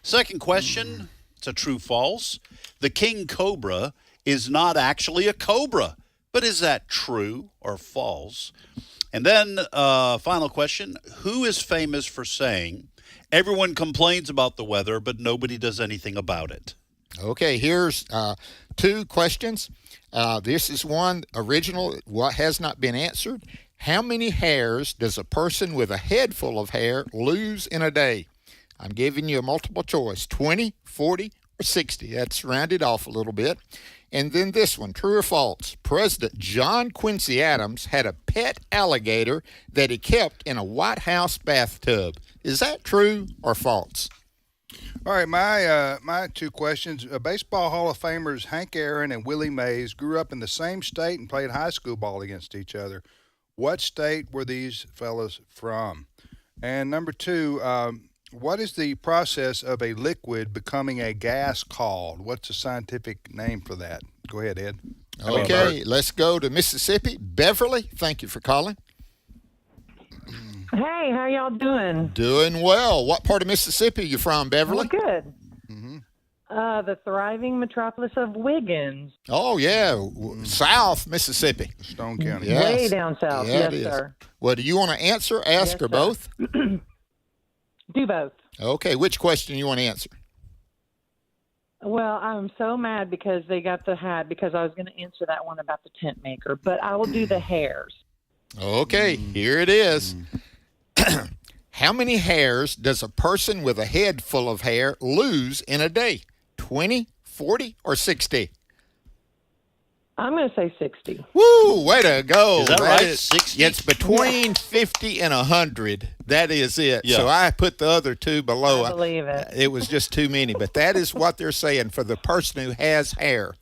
Second question, it's a true-false. The king cobra is not actually a cobra, but is that true or false? And then final question, who is famous for saying, everyone complains about the weather, but nobody does anything about it? Okay, here's 2 questions. This is one original, what has not been answered. How many hairs does a person with a head full of hair lose in a day? I'm giving you a multiple choice, 20, 40, or 60. That's rounded off a little bit. And then this one, true or false? President John Quincy Adams had a pet alligator that he kept in a White House bathtub. Is that true or false? All right, my 2 questions. Baseball Hall of Famers Hank Aaron and Willie Mays grew up in the same state and played high school ball against each other. What state were these fellas from? And number 2, what is the process of a liquid becoming a gas called? What's the scientific name for that? Go ahead, Ed. Okay, let's go to Mississippi. Beverly, thank you for calling. Hey, how y'all doing? Doing well. What part of Mississippi are you from, Beverly? Oh, good. The thriving metropolis of Wiggins. Oh, yeah. South Mississippi. Stone County. Yes. Way down south. Yeah, Yes, it is. sir. Well, do you want to answer, ask, Yes, or sir. both? Do both. Okay, which question you want to answer? Well, I'm so mad because they got the hat because I was going to answer that one about the tent maker, but I will do the hairs. Okay, here it is. How many hairs does a person with a head full of hair lose in a day? 20, 40, or 60? I'm going to say 60. Woo, way to go. Is that right? 60? It's between 50 and 100. That is it. Yeah. So I put the other 2 below. I believe it. It was just too many, but that is what they're saying for the person who has hair.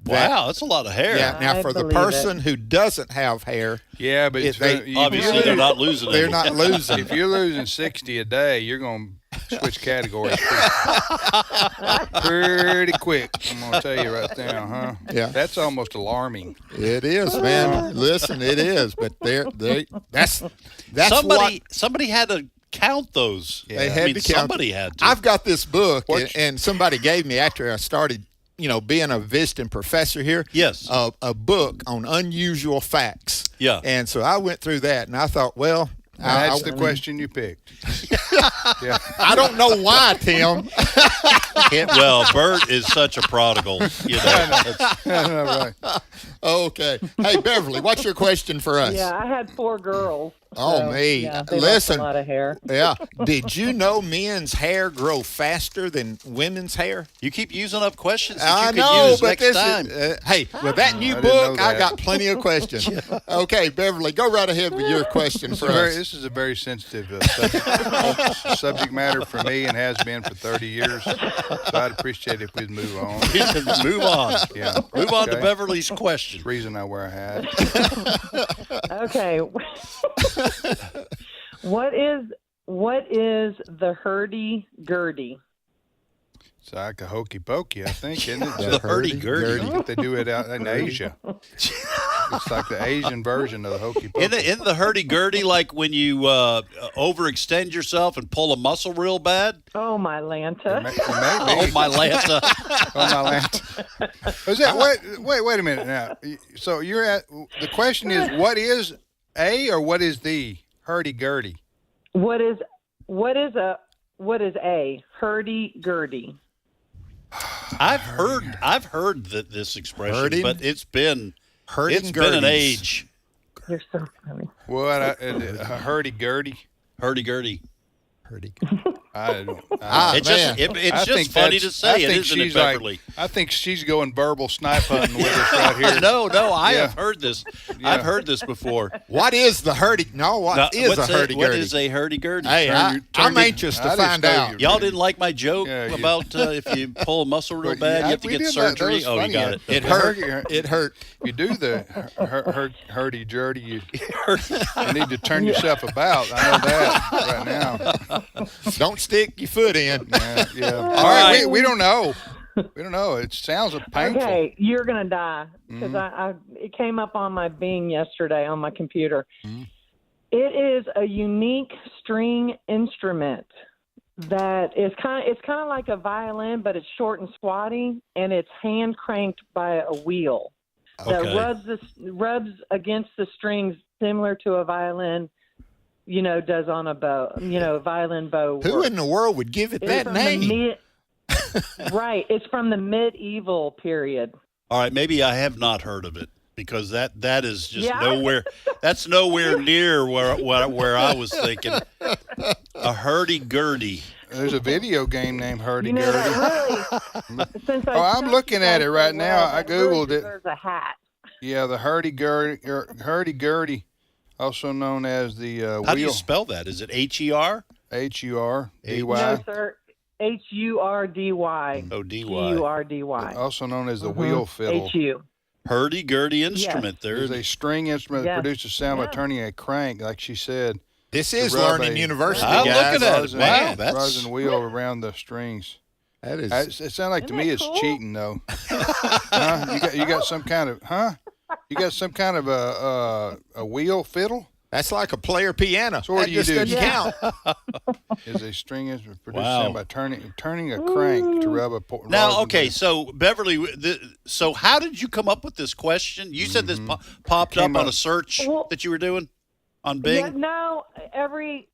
Wow, that's a lot of hair. Yeah. Now, I for the believe person who doesn't have hair, Yeah, but Obviously, they're not losing they're any. not losing. If you're losing 60 a day, you're going to switch categories pretty quick. I'm going to tell you right now, huh? Yeah. That's almost alarming. It is, man. Listen, it is. But that's somebody had to count those. They had to count. Somebody had to. I've got this book, and somebody gave me after I started, being a visiting professor here. Yes. A book on unusual facts. Yeah. And so I went through that, and I thought, well, That's the question you picked. Yeah. I don't know why, Tim. Well, Bert is such a prodigal. Right. Okay. Hey, Beverly, what's your question for us? Yeah, I had 4 girls. Oh, so, me. Yeah, they Listen. lost a lot of hair. Yeah. Did you know men's hair grow faster than women's hair? You keep using up questions I that you know, could use but next this time. is, hey, with that new I didn't know book, I that. got plenty of questions. Okay, Beverly, go right ahead with your question for us. This is a very sensitive subject matter for me and has been for 30 years. So I'd appreciate it if we'd move on. Move on. Yeah. Move on to Okay. Beverly's question. Reason I wear a hat. Okay. What is the hurdy-gurdy? It's like a hokey pokey, I think, isn't it? The hurdy-gurdy. They do it out in Asia. It's like the Asian version of the hokey pokey. Isn't the hurdy-gurdy like when you overextend yourself and pull a muscle real bad? Oh, my Lanta. Oh, my Lanta. Oh, my Lanta. Is that, wait a minute now. So the question is, what is a or what is the hurdy-gurdy? What is a hurdy-gurdy? I've heard this expression, Hurdy? but it's been Hurdy-gurdies. an age. You're so funny. What? A hurdy-gurdy? Hurdy-gurdy. I don't. It's just funny to say, isn't it, Beverly? I think she's going verbal snipe hunting with us right here. No, I Yeah. have heard this. Yeah. I've heard this before. What is the hurdy? No, what is a hurdy-gurdy? What is a hurdy-gurdy? Hey, I'm anxious to find out. Y'all didn't like my joke Yeah, about if you pull a muscle real bad, you have to we get did that. That surgery. was Oh, you funny. got it. It hurt. It hurt. If you do the hurdy-gurdy, you need to turn yourself about. I know that right now. Don't stick your foot in. Yeah. All right. We don't know. We don't know. It sounds painful. Okay, you're gonna die because it came up on my Bing yesterday on my computer. It is a unique string instrument that is kind of like a violin, but it's short and squatty, and it's hand cranked by a wheel that rubs against the strings, similar to a violin. Does on a bow, violin bow. Who work. in the world would give it that name? Right. It's from the medieval period. All right, maybe I have not heard of it because that is just Yeah. nowhere. That's nowhere near where I was thinking. A hurdy-gurdy. There's a video game named hurdy-gurdy. Since I'm looking at it right now. I googled it. There's a hat. Yeah, the hurdy-gurdy, also known as the wheel. How do you spell that? Is it H-E-R? H-U-R-D-Y. No, sir. H-U-R-D-Y. Oh, D-Y. G-U-R-D-Y. Also known as the wheel fiddle. H-U. Hurdy-gurdy instrument. There is a string instrument that produces sound by turning a crank, like she said. This is Learning University, I'm guys. looking at it. Wow, that's rosin wheel around the strings. That is. It sounds like to me it's cheating though. Huh? You got some kind of You got some kind of a wheel fiddle? That's like a player piano. So what that do you just do? doesn't count. Is a string instrument produced sound by turning a crank to rub a Now, rosin okay, wheel. so Beverly, so how did you come up with this question? You said this popped up on a search that you were doing on Bing? Yeah, no, every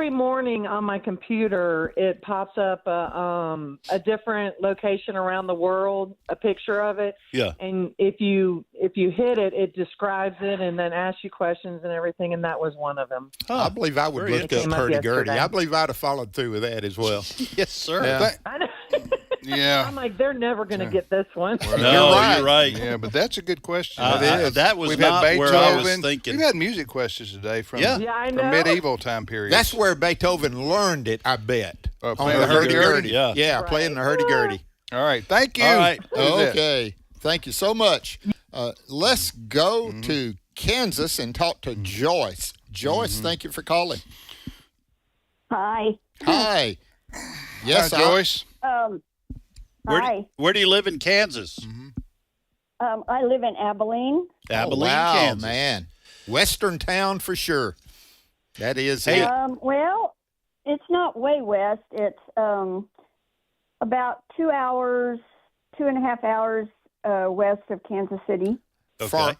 morning on my computer it pops up a different location around the world, a picture of it. Yeah. And if you hit it, it describes it and then asks you questions and everything, and that was one of them. I believe I would look up hurdy-gurdy. I believe I'd have followed through with that as well. Yes, sir. Yeah. I know. Yeah. I'm like, they're never going to get this one. No, you're right. Yeah, but that's a good question. That was We've not had where I was thinking. We've had music questions today from, Yeah, I know. from medieval time periods. That's where Beethoven learned it, I bet. on playing the the hurdy-gurdy. hurdy-gurdy. Yeah, playing the hurdy-gurdy. All right. Thank you. All right. Who's it? Okay. Thank you so much. Let's go to Kansas and talk to Joyce. Joyce, thank you for calling. Hi. Hi. Yes, Hi, Joyce. Hi. Where do you live in Kansas? I live in Abilene. Abilene, wow, Kansas. Man. Western town for sure. That is Hey. it. Well, it's not way west. It's about 2 hours, 2.5 hours west of Kansas City.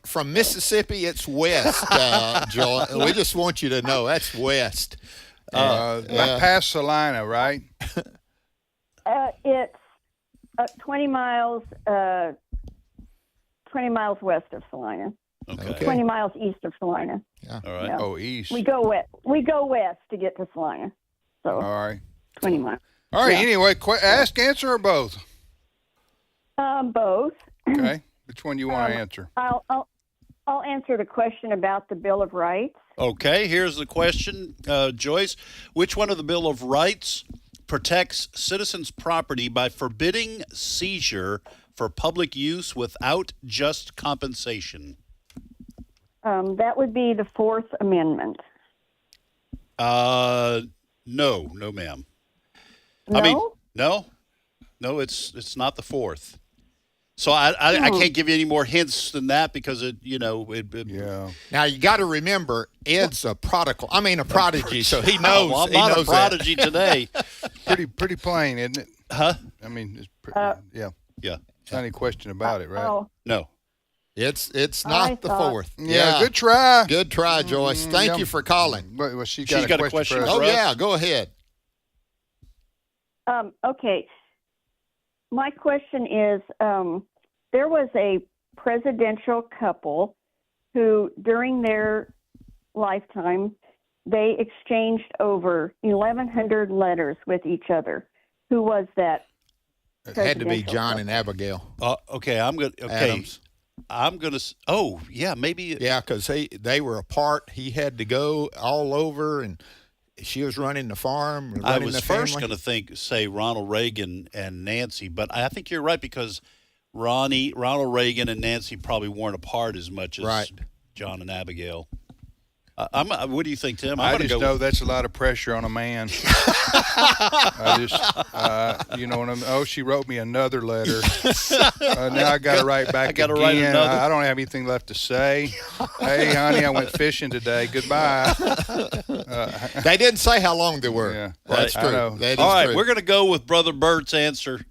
From Mississippi, it's west, Joy. We just want you to know that's west. Past Salina, right? It's 20 miles west of Salina. Okay. 20 miles east of Salina. Yeah. All right. Yeah. Oh, east. We go west. We go west to get to Salina. So All right. 20 miles. All right. Yeah. Anyway, ask, answer, or both? Both. Okay. Which one you want to answer? I'll answer the question about the Bill of Rights. Okay, here's the question, Joyce. Which one of the Bill of Rights protects citizens' property by forbidding seizure for public use without just compensation? That would be the Fourth Amendment. No, ma'am. No? I mean, no, it's not the fourth. So I can't give you any more hints than that because Yeah. Now you got to remember, Ed's a prodigy, so he knows. Well, I'm he not knows a prodigy that. today. Pretty plain, isn't it? Huh? I mean, it's Yeah. not any question about it, right? No. It's I not the thought- fourth. Yeah, good try. Good try, Joyce. Thank you for calling. Well, she's She's got a question for us. Oh yeah, go ahead. Okay. My question is, there was a presidential couple who, during their lifetime, they exchanged over 1,100 letters with each other. Who was that? It had to be presidential John couple? and Abigail Okay, Adams. I'm gonna. Oh, yeah, maybe. Yeah, because they were apart. He had to go all over, and she was running the farm. Running I was the first family. going to say Ronald Reagan and Nancy, but I think you're right because Ronald Reagan and Nancy probably weren't apart as much as John and Abigail. What do you think, Tim? I just know that's a lot of pressure on a man. I just, you know what I'm. Oh, she wrote me another letter. Now I got to write back again. write another. I don't have anything left to say. Hey, honey, I went fishing today. Goodbye. They didn't say how long they were. Yeah, That's I true. know. That is All right, true. we're going to go with Brother Bert's answer.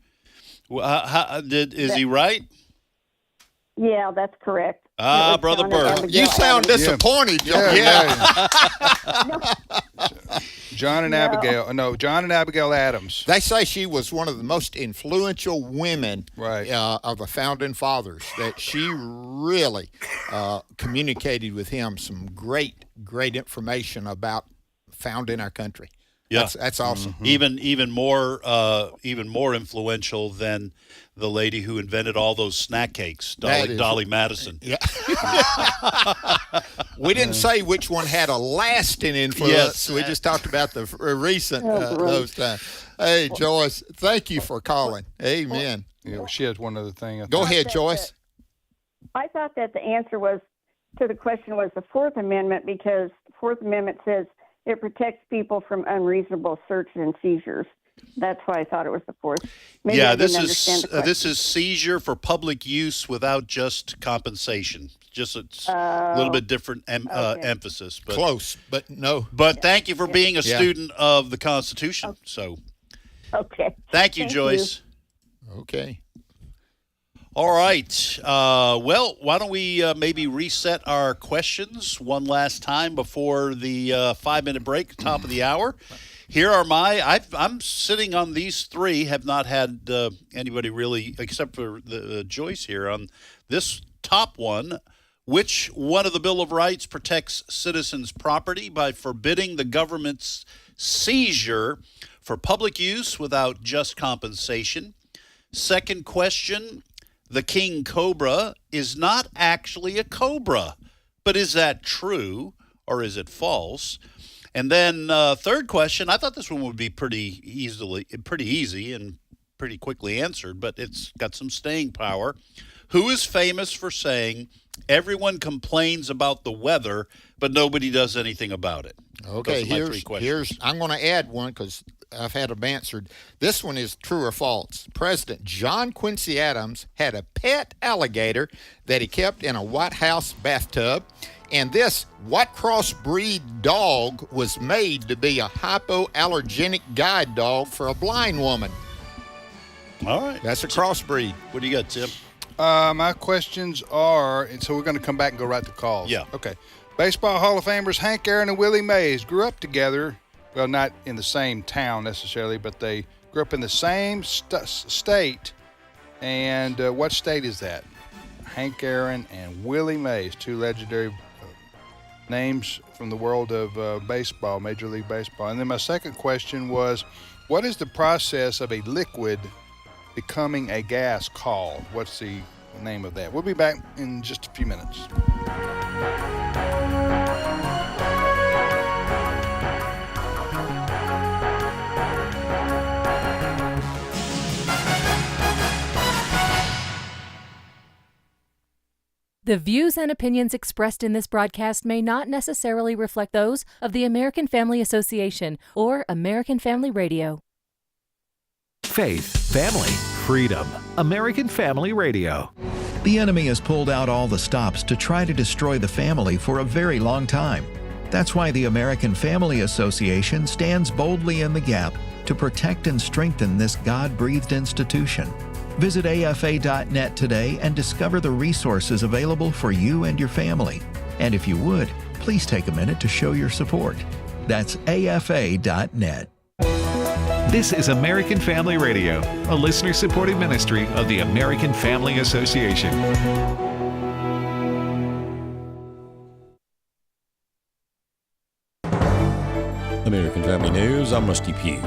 Is he right? Yeah, that's correct. Ah, It was Brother John and Bert. Abigail You sound Adams. disappointed. Yeah. John and Abigail. No, John and Abigail Adams. They say she was one of the most influential women Right. of the founding fathers, that she really communicated with him some great information about founding our country. Yeah, That's awesome. Even more influential than the lady who invented all those snack cakes, Dolly Madison. Yeah. We didn't say which one had a lasting influence. Yes. We just talked about the recent those times. Hey, Joyce, thank you for calling. Amen. Yeah, she has one other thing. Go ahead, Joyce. I thought that the answer was to the question was the Fourth Amendment, because the Fourth Amendment says it protects people from unreasonable search and seizures. That's why I thought it was the Fourth. Maybe I didn't understand the question. This is seizure for public use without just compensation. Just a little bit different emphasis, but close, but no. But thank you for being a student of the Constitution. Okay. So, okay. Thank you, Joyce. Okay. All right. Well, why don't we maybe reset our questions one last time before the 5-minute break, top of the hour. Here are I'm sitting on these three, have not had anybody really, except for Joyce here, on this top one. Which one of the Bill of Rights protects citizens' property by forbidding the government's seizure for public use without just compensation? Second question, the king cobra is not actually a cobra, but is that true or is it false? And then third question, I thought this one would be pretty easy and pretty quickly answered, but it's got some staying power. Who is famous for saying, everyone complains about the weather, but nobody does anything about it? Okay, here's I'm going to add one because I've had them answered. This one is true or false. President John Quincy Adams had a pet alligator that he kept in a White House bathtub, and this what crossbreed dog was made to be a hypoallergenic guide dog for a blind woman. All right. That's a crossbreed. What do you got, Tim? My questions are, and so we're going to come back and go right to calls. Yeah. Okay. Baseball Hall of Famers Hank Aaron and Willie Mays grew up together. Well, not in the same town necessarily, but they grew up in the same state. And what state is that? Hank Aaron and Willie Mays, two legendary names from the world of baseball, Major League Baseball. And then my second question was, what is the process of a liquid becoming a gas called? What's the name of that? We'll be back in just a few minutes. The views and opinions expressed in this broadcast may not necessarily reflect those of the American Family Association or American Family Radio. Faith, family, freedom. American Family Radio. The enemy has pulled out all the stops to try to destroy the family for a very long time. That's why the American Family Association stands boldly in the gap to protect and strengthen this God-breathed institution. Visit AFA.net today and discover the resources available for you and your family. And if you would, please take a minute to show your support. That's AFA.net. This is American Family Radio, a listener-supported ministry of the American Family Association. American Family News, I'm Rusty Pugh.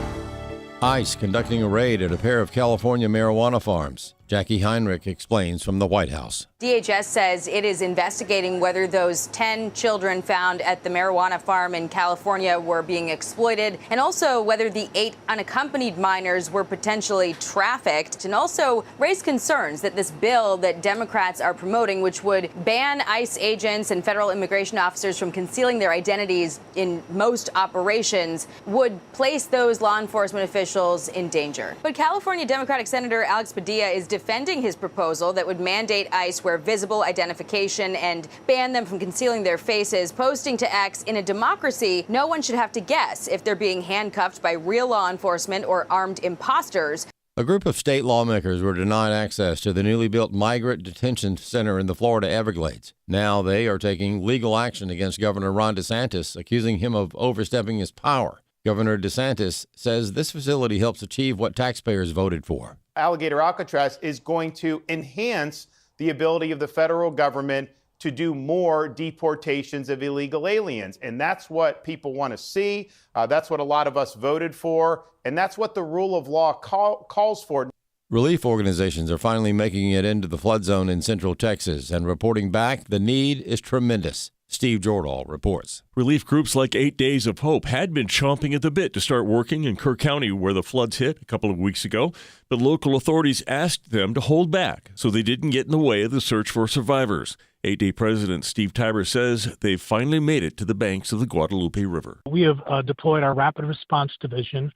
ICE conducting a raid at a pair of California marijuana farms. Jackie Heinrich explains from the White House. DHS says it is investigating whether those 10 children found at the marijuana farm in California were being exploited, and also whether the 8 unaccompanied minors were potentially trafficked, and also raised concerns that this bill that Democrats are promoting, which would ban ICE agents and federal immigration officers from concealing their identities in most operations, would place those law enforcement officials in danger. But California Democratic Senator Alex Padilla is defending his proposal that would mandate ICE wear visible identification and ban them from concealing their faces, posting to X, "In a democracy, no one should have to guess if they're being handcuffed by real law enforcement or armed imposters." A group of state lawmakers were denied access to the newly built migrant detention center in the Florida Everglades. Now they are taking legal action against Governor Ron DeSantis, accusing him of overstepping his power. Governor DeSantis says this facility helps achieve what taxpayers voted for. Alligator Alcatraz is going to enhance the ability of the federal government to do more deportations of illegal aliens. And that's what people want to see. That's what a lot of us voted for. And that's what the rule of law calls for. Relief organizations are finally making it into the flood zone in central Texas and reporting back the need is tremendous. Steve Jordahl reports. Relief groups like 8 Days of Hope had been chomping at the bit to start working in Kerr County where the floods hit a couple of weeks ago, but local authorities asked them to hold back so they didn't get in the way of the search for survivors. 8-Day President Steve Tiber says they've finally made it to the banks of the Guadalupe River. We have deployed our Rapid Response Division,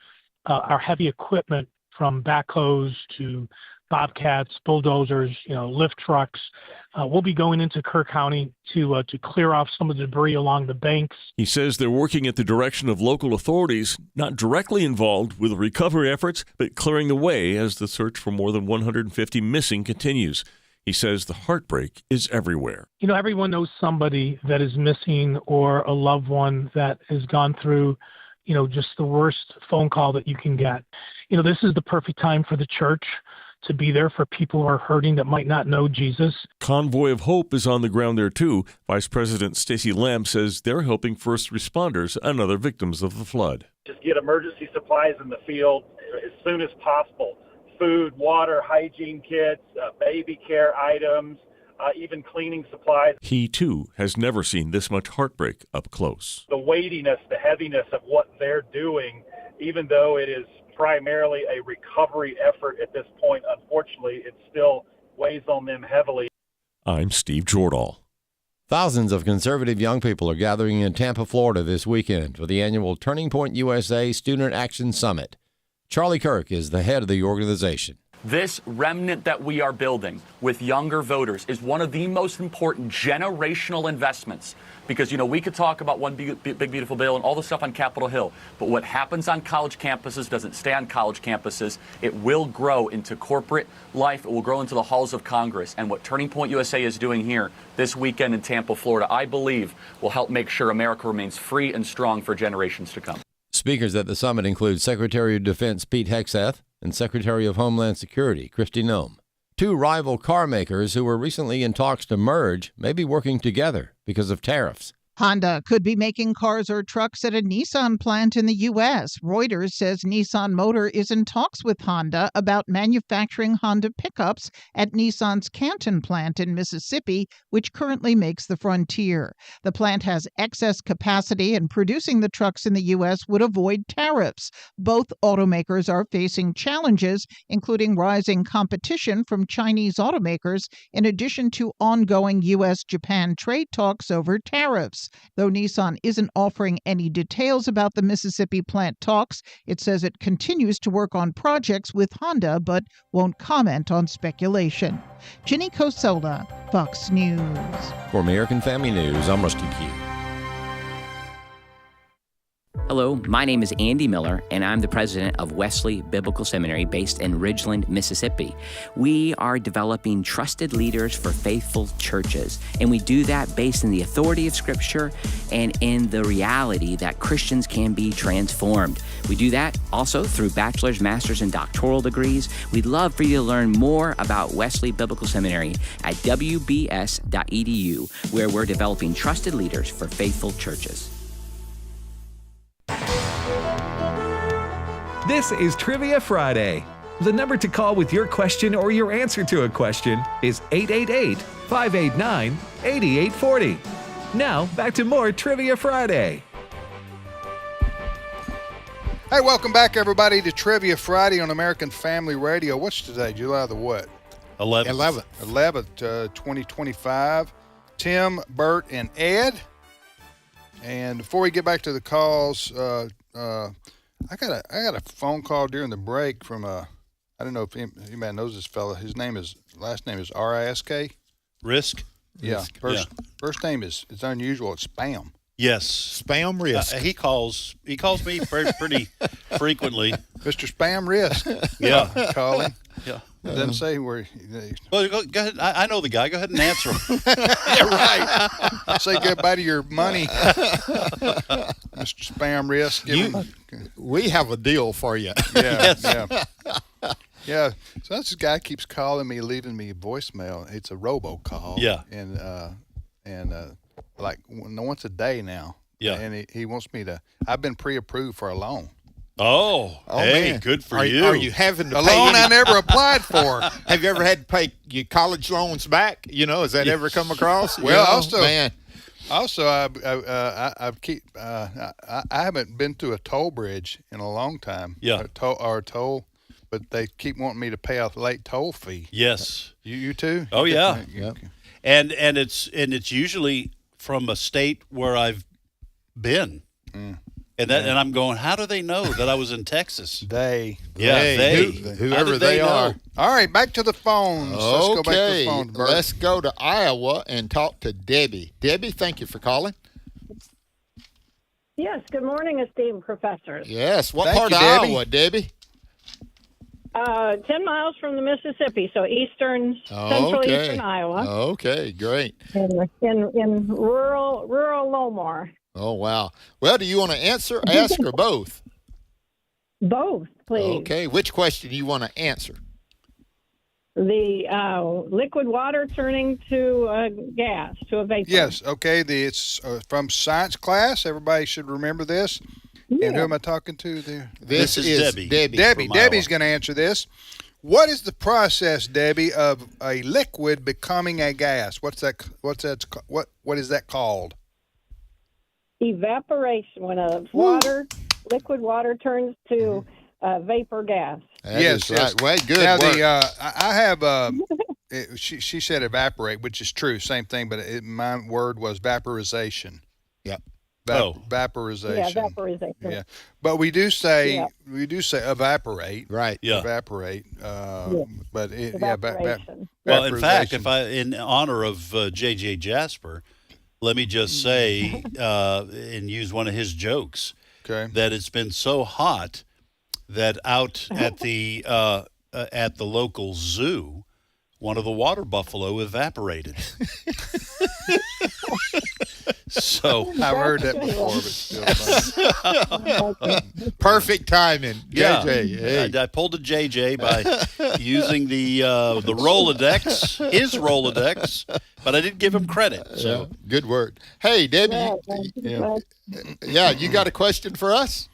our heavy equipment from backhoes to bobcats, bulldozers, lift trucks. We'll be going into Kerr County to clear off some of the debris along the banks. He says they're working at the direction of local authorities, not directly involved with recovery efforts, but clearing the way as the search for more than 150 missing continues. He says the heartbreak is everywhere. Everyone knows somebody that is missing or a loved one that has gone through, just the worst phone call that you can get. This is the perfect time for the church to be there for people who are hurting that might not know Jesus. Convoy of Hope is on the ground there too. Vice President Stacey Lamb says they're helping first responders and other victims of the flood. Just get emergency supplies in the field as soon as possible. Food, water, hygiene kits, baby care items, even cleaning supplies. He too has never seen this much heartbreak up close. The weightiness, the heaviness of what they're doing, even though it is primarily a recovery effort at this point, unfortunately, it still weighs on them heavily. I'm Steve Jordahl. Thousands of conservative young people are gathering in Tampa, Florida this weekend for the annual Turning Point USA Student Action Summit. Charlie Kirk is the head of the organization. This remnant that we are building with younger voters is one of the most important generational investments because, we could talk about one big, beautiful bill and all the stuff on Capitol Hill, but what happens on college campuses doesn't stay on college campuses. It will grow into corporate life. It will grow into the halls of Congress. And what Turning Point USA is doing here this weekend in Tampa, Florida, I believe will help make sure America remains free and strong for generations to come. Speakers at the summit include Secretary of Defense Pete Hegseth and Secretary of Homeland Security Kristi Noem. Two rival car makers who were recently in talks to merge may be working together because of tariffs. Honda could be making cars or trucks at a Nissan plant in the U.S. Reuters says Nissan Motor is in talks with Honda about manufacturing Honda pickups at Nissan's Canton plant in Mississippi, which currently makes the Frontier. The plant has excess capacity, and producing the trucks in the U.S. would avoid tariffs. Both automakers are facing challenges, including rising competition from Chinese automakers, in addition to ongoing U.S.-Japan trade talks over tariffs. Though Nissan isn't offering any details about the Mississippi plant talks, it says it continues to work on projects with Honda but won't comment on speculation. Ginny Cosola, Fox News. For American Family News, I'm Rusty Q. Hello, my name is Andy Miller, and I'm the president of Wesley Biblical Seminary based in Ridgeland, Mississippi. We are developing trusted leaders for faithful churches, and we do that based in the authority of Scripture and in the reality that Christians can be transformed. We do that also through bachelor's, master's, and doctoral degrees. We'd love for you to learn more about Wesley Biblical Seminary at wbs.edu, where we're developing trusted leaders for faithful churches. This is Trivia Friday. The number to call with your question or your answer to a question is 888-589-8840. Now, back to more Trivia Friday. Hey, welcome back, everybody, to Trivia Friday on American Family Radio. What's today? July the what? 11th. 2025. Tim, Bert, and Ed. And before we get back to the calls, I got a phone call during the break from I don't know if anybody knows this fella. His last name is Risk. Risk. Yeah. Risk. First name it's unusual. It's Spam. Yes. Spam Risk. He calls me pretty frequently. Mr. Spam Risk. Yeah. Calling. Yeah. Doesn't say where. Well, go ahead. I know the guy. Go ahead and answer him. Yeah, right. Say goodbye to your money, Mr. Spam Risk. We have a deal for you. Yeah, yeah. So this guy keeps calling me, leaving me a voicemail. It's a robocall. Yeah. And like once a day now. Yeah. And he wants me to. I've been pre-approved for a loan. Oh, hey, man. good for you. Are you having to a pay loan I never applied for? Have you ever had to pay your college loans back? Has that ever come across? Well, also, man. Also, I haven't been to a toll bridge in a long time. Yeah. Or a toll, but they keep wanting me to pay a late toll fee. Yes. You too? Oh yeah. Yep. And it's usually from a state where I've been. And I'm going, how do they know that I was in Texas? They. Whoever they are. All right, back to the phones. Let's go back to the phones, Bert. Let's go to Iowa and talk to Debbie. Debbie, thank you for calling. Yes, good morning, esteemed professors. Yes, what Thank part you, of Debbie. Iowa, Debbie? 10 miles from the Mississippi, so central eastern Iowa. Okay, great. In rural Lowmore. Oh, wow. Well, do you want to answer, ask, or both? Both, please. Okay, which question do you want to answer? The liquid water turning to gas, to a vapor. Yes, okay. It's from science class. Everybody should remember this. Yeah. And who am I talking to there? This is Debbie. Debbie's going to answer this. What is the process, Debbie, of a liquid becoming a gas? What is that called? Evaporation. When liquid water turns to vapor gas. Yes. Well, good now, work. I have. She said evaporate, which is true, same thing. But my word was vaporization. Yep. Vaporization. Yeah, vaporization. Yeah, but we do say evaporate. Right. Yeah. Evaporate. But Evaporation. Well, in fact, in honor of J.J. Jasper, let me just say and use one of his jokes. Okay. That it's been so hot that out at the local zoo, one of the water buffalo evaporated. So I've heard that before, but still. Perfect timing, yeah. JJ. Hey. I pulled a JJ by using the Rolodex, his Rolodex, but I didn't give him credit. So Yeah, good word. Hey, Debbie. You got a question for us?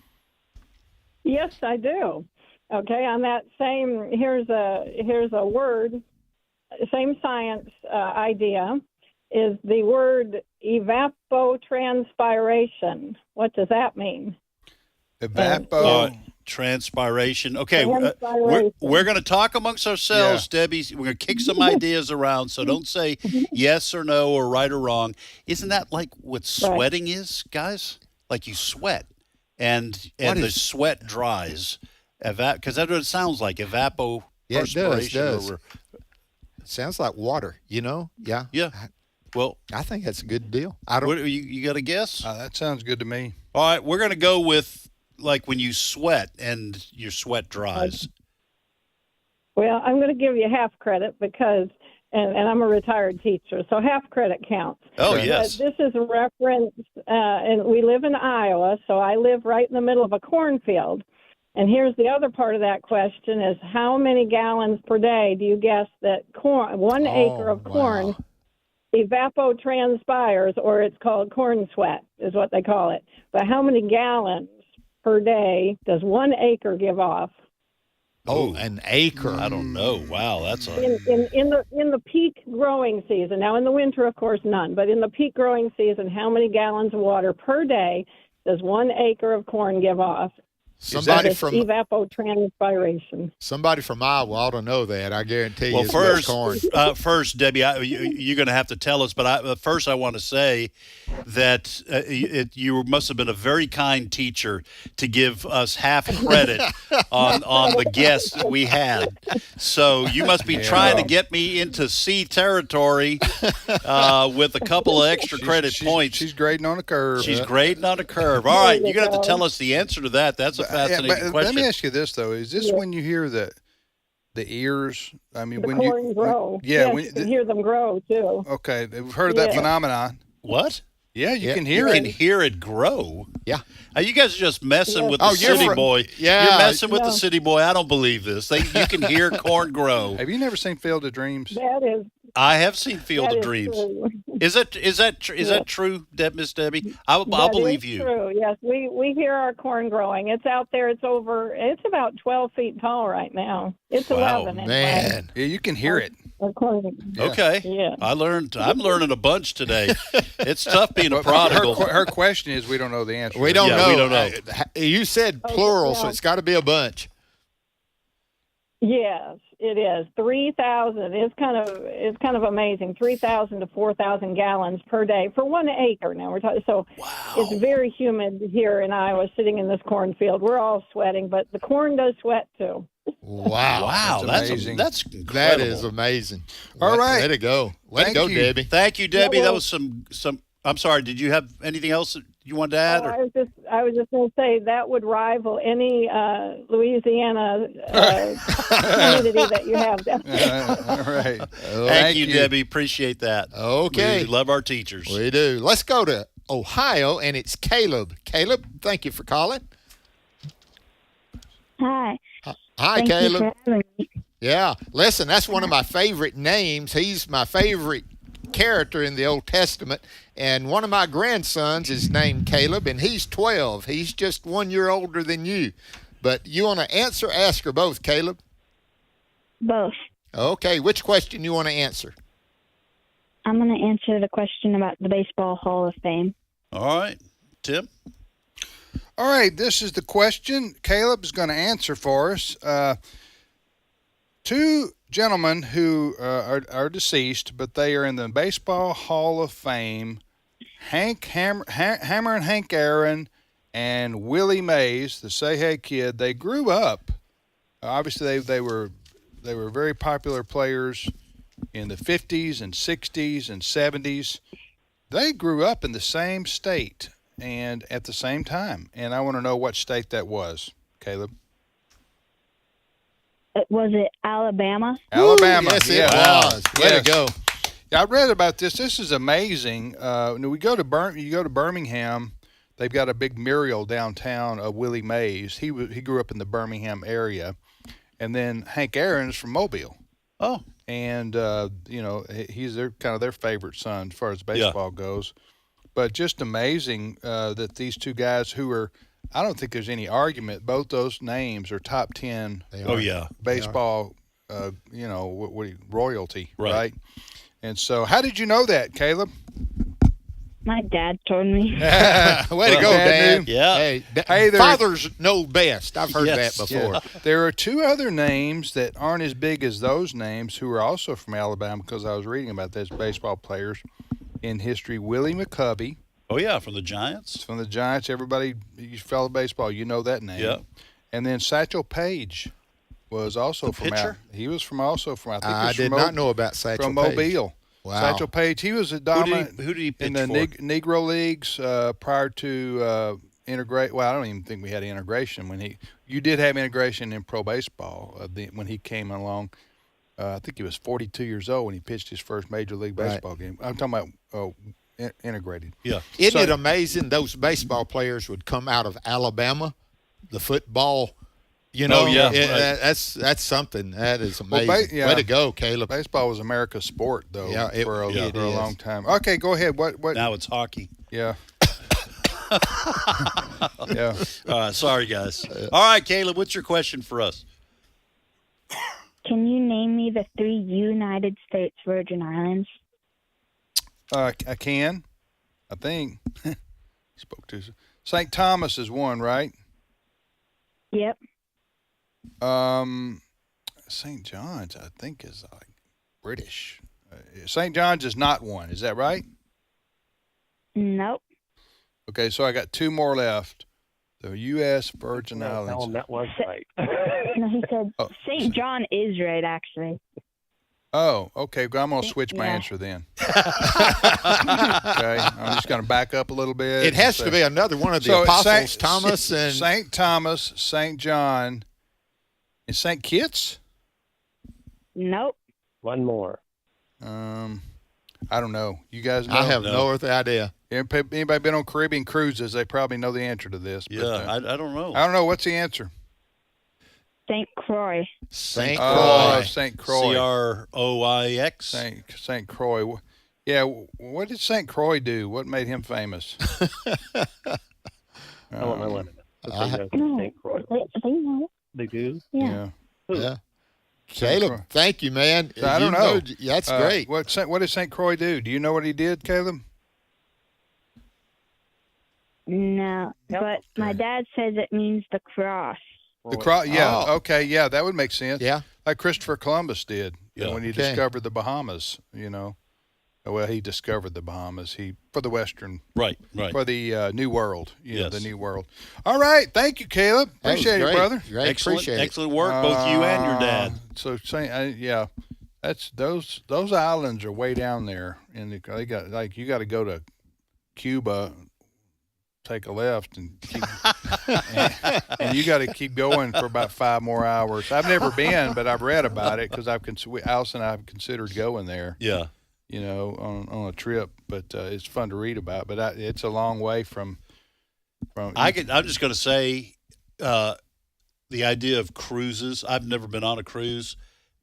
Yes, I do. Okay, on that same, here's a word, same science idea, is the word evapotranspiration. What does that mean? Transpiration. Okay, Transpiration. we're going to talk amongst ourselves, Debbie. We're going to kick some ideas around, so don't say yes or no or right or wrong. Isn't that like what sweating is, guys? Like you sweat, and the sweat dries. Because that's what it sounds like, evapoperspiration. Yeah, it does. It sounds like water, Yeah. Yeah. Well, I think that's a good deal. You got a guess? That sounds good to me. All right, we're going to go with like when you sweat and your sweat dries. Well, I'm going to give you half credit because, and I'm a retired teacher, so half credit counts. Oh, yes. This is a reference, and we live in Iowa, so I live right in the middle of a cornfield. And here's the other part of that question is how many gallons per day do you guess that one acre of corn evapotranspires, or it's called corn sweat is what they call it. But how many gallons per day does 1 acre give off? Oh, an acre. I don't know. Wow, that's in the peak growing season. Now in the winter, of course, none. But in the peak growing season, how many gallons of water per day does 1 acre of corn give off? Somebody from evapotranspiration. Somebody from Iowa ought to know that. I guarantee you. Well, it's corn. first, Debbie, you're going to have to tell us. But first, I want to say that you must have been a very kind teacher to give us half credit on the guess that we had. So you must be trying to get me into C territory with a couple of extra credit points. She's grading on a curve. She's grading on a curve. All right, you're going to have to tell us the answer to that. That's a fascinating question. Let me ask you this though: is this when you hear the ears? I mean, when corn you grow? Yeah, yes, you can hear them grow too. Okay, we've heard of that phenomenon. What? Yeah, you can hear it. it. You can hear it grow. Yeah. You guys are just messing with the city boy. Yeah. You're messing with the city boy. I don't believe this. You can hear corn grow. Have you never seen Field of Dreams? That is I have seen Field That of is Dreams. true. Is that true, Miss Debbie? I'll That believe is you. True. Yes, we hear our corn growing. It's out there. It's about 12 feet tall right now. It's 11. Man. Yeah, you can hear it. Okay. Yeah. I'm learning a bunch today. It's tough being a But prodigal. Her question is, we don't know the answer. We don't know. We don't know. You said plural, so it's got to be a bunch. Yes, it is 3,000. It's kind of amazing. 3,000 to 4,000 gallons per day for 1 acre. Now we're talking. So it's very humid here in Iowa. Sitting in this cornfield, we're all sweating, but the corn does sweat too. Wow. That's amazing. That's That incredible. is amazing. All right. Way to go. Way to Thank go, you. Debbie. Thank you, Debbie. Yeah, well- That was some. I'm sorry. Did you have anything else that you wanted to add? I was just going to say that would rival any Louisiana community that you have. All right. Thank you, Debbie. Appreciate that. Okay. We love our teachers. We do. Let's go to Ohio, and it's Caleb. Caleb, thank you for calling. Hi. Hi, Thank Caleb. you for having me. Yeah. Listen, that's one of my favorite names. He's my favorite character in the Old Testament. And one of my grandsons is named Caleb, and he's 12. He's just 1 year older than you. But you want to ask or both, Caleb? Both. Okay. Which question you want to answer? I'm going to answer the question about the Baseball Hall of Fame. All right. Tim? All right, this is the question Caleb's going to answer for us. Two gentlemen who are deceased, but they are in the Baseball Hall of Fame. Hammer and Hank Aaron and Willie Mays, the Say Hey Kid. They grew up. Obviously, they were very popular players in the 50s and 60s and 70s. They grew up in the same state and at the same time. And I want to know what state that was, Caleb. Was it Alabama? Alabama. Yes, it yeah. was. Way to go. Yeah, I read about this. This is amazing. You go to Birmingham. They've got a big mural downtown of Willie Mays. He grew up in the Birmingham area, and then Hank Aaron's from Mobile. Oh, and he's kind of their favorite son as far as baseball goes. But just amazing that these two guys who are. I don't think there's any argument. Both those names are top 10. Baseball, royalty, right? And so, how did you know that, Caleb? My dad told me. Way to go, Dad. Yeah. Hey, fathers know best. I've heard that before. Yeah. There are two other names that aren't as big as those names who are also from Alabama because I was reading about those baseball players in history. Willie McCovey. Oh, yeah, from the Giants. It's from the Giants. Everybody, you follow baseball, you know that name. Yeah. And then Satchel Paige was also from pitcher? He was I think I did not know about Satchel from Paige. Mobile. Wow. Satchel Paige, he was a dominant Who did he pitch in the for? Negro Leagues prior to integrate. Well, I don't even think we had integration you did have integration in pro baseball when he came along. I think he was 42 years old when he pitched his first Major League Baseball game. I'm talking about integrated. Yeah. Isn't it amazing those baseball players would come out of Alabama, the football, that's something. That is amazing. Way to go, Caleb. Baseball was America's sport, though, for a it is. long time. Okay, go ahead. What? Now it's hockey. Yeah. Yeah. Sorry, guys. All right, Caleb, what's your question for us? Can you name me the 3 United States Virgin Islands? I can. I think. Spoke to St. Thomas is one, right? Yep. St. John's, I think, is like British. St. John's is not one. Is that right? Nope. Okay, so I got 2 more left. The U.S. Virgin Islands. That was right. No, he said St. John is right, actually. Oh, okay. Well, I'm going to switch my answer then. Okay, I'm just going to back up a little bit. It has to be another one of the apostles, Thomas and St. Thomas, St. John, and St. Kitts. Nope. One more. I don't know. You guys know? I have no idea. Anybody been on Caribbean cruises? They probably know the answer to this. Yeah, I don't know. I don't know. What's the answer? St. Croix. St. Oh, Croix. St. Croix. Croix. St. Croix. Yeah, what did St. Croix do? What made him famous? I want my lemon. St. Croix. They do? Yeah. Yeah. Caleb, thank you, man. So I don't know. That's great. What did St. Croix do? Do you know what he did, Caleb? No, but my dad says it means the cross. The cross, yeah. Oh. Okay, yeah, that would make sense. Yeah. Like Christopher Columbus did when he Okay. discovered the Bahamas, Well, he discovered the Bahamas. For the Western. Right. For the New World. Yes. The New World. All right. Thank you, Caleb. That was Appreciate it, great. brother. Great. Appreciate it. Excellent work, both you and your dad. So, yeah, that's those islands are way down there, and they got you got to go to Cuba, take a left, and you got to keep going for about 5 more hours. I've never been, but I've read about it because Alice and I have considered going there. Yeah. On a trip, but it's fun to read about. But it's a long way from. I'm just going to say, the idea of cruises. I've never been on a cruise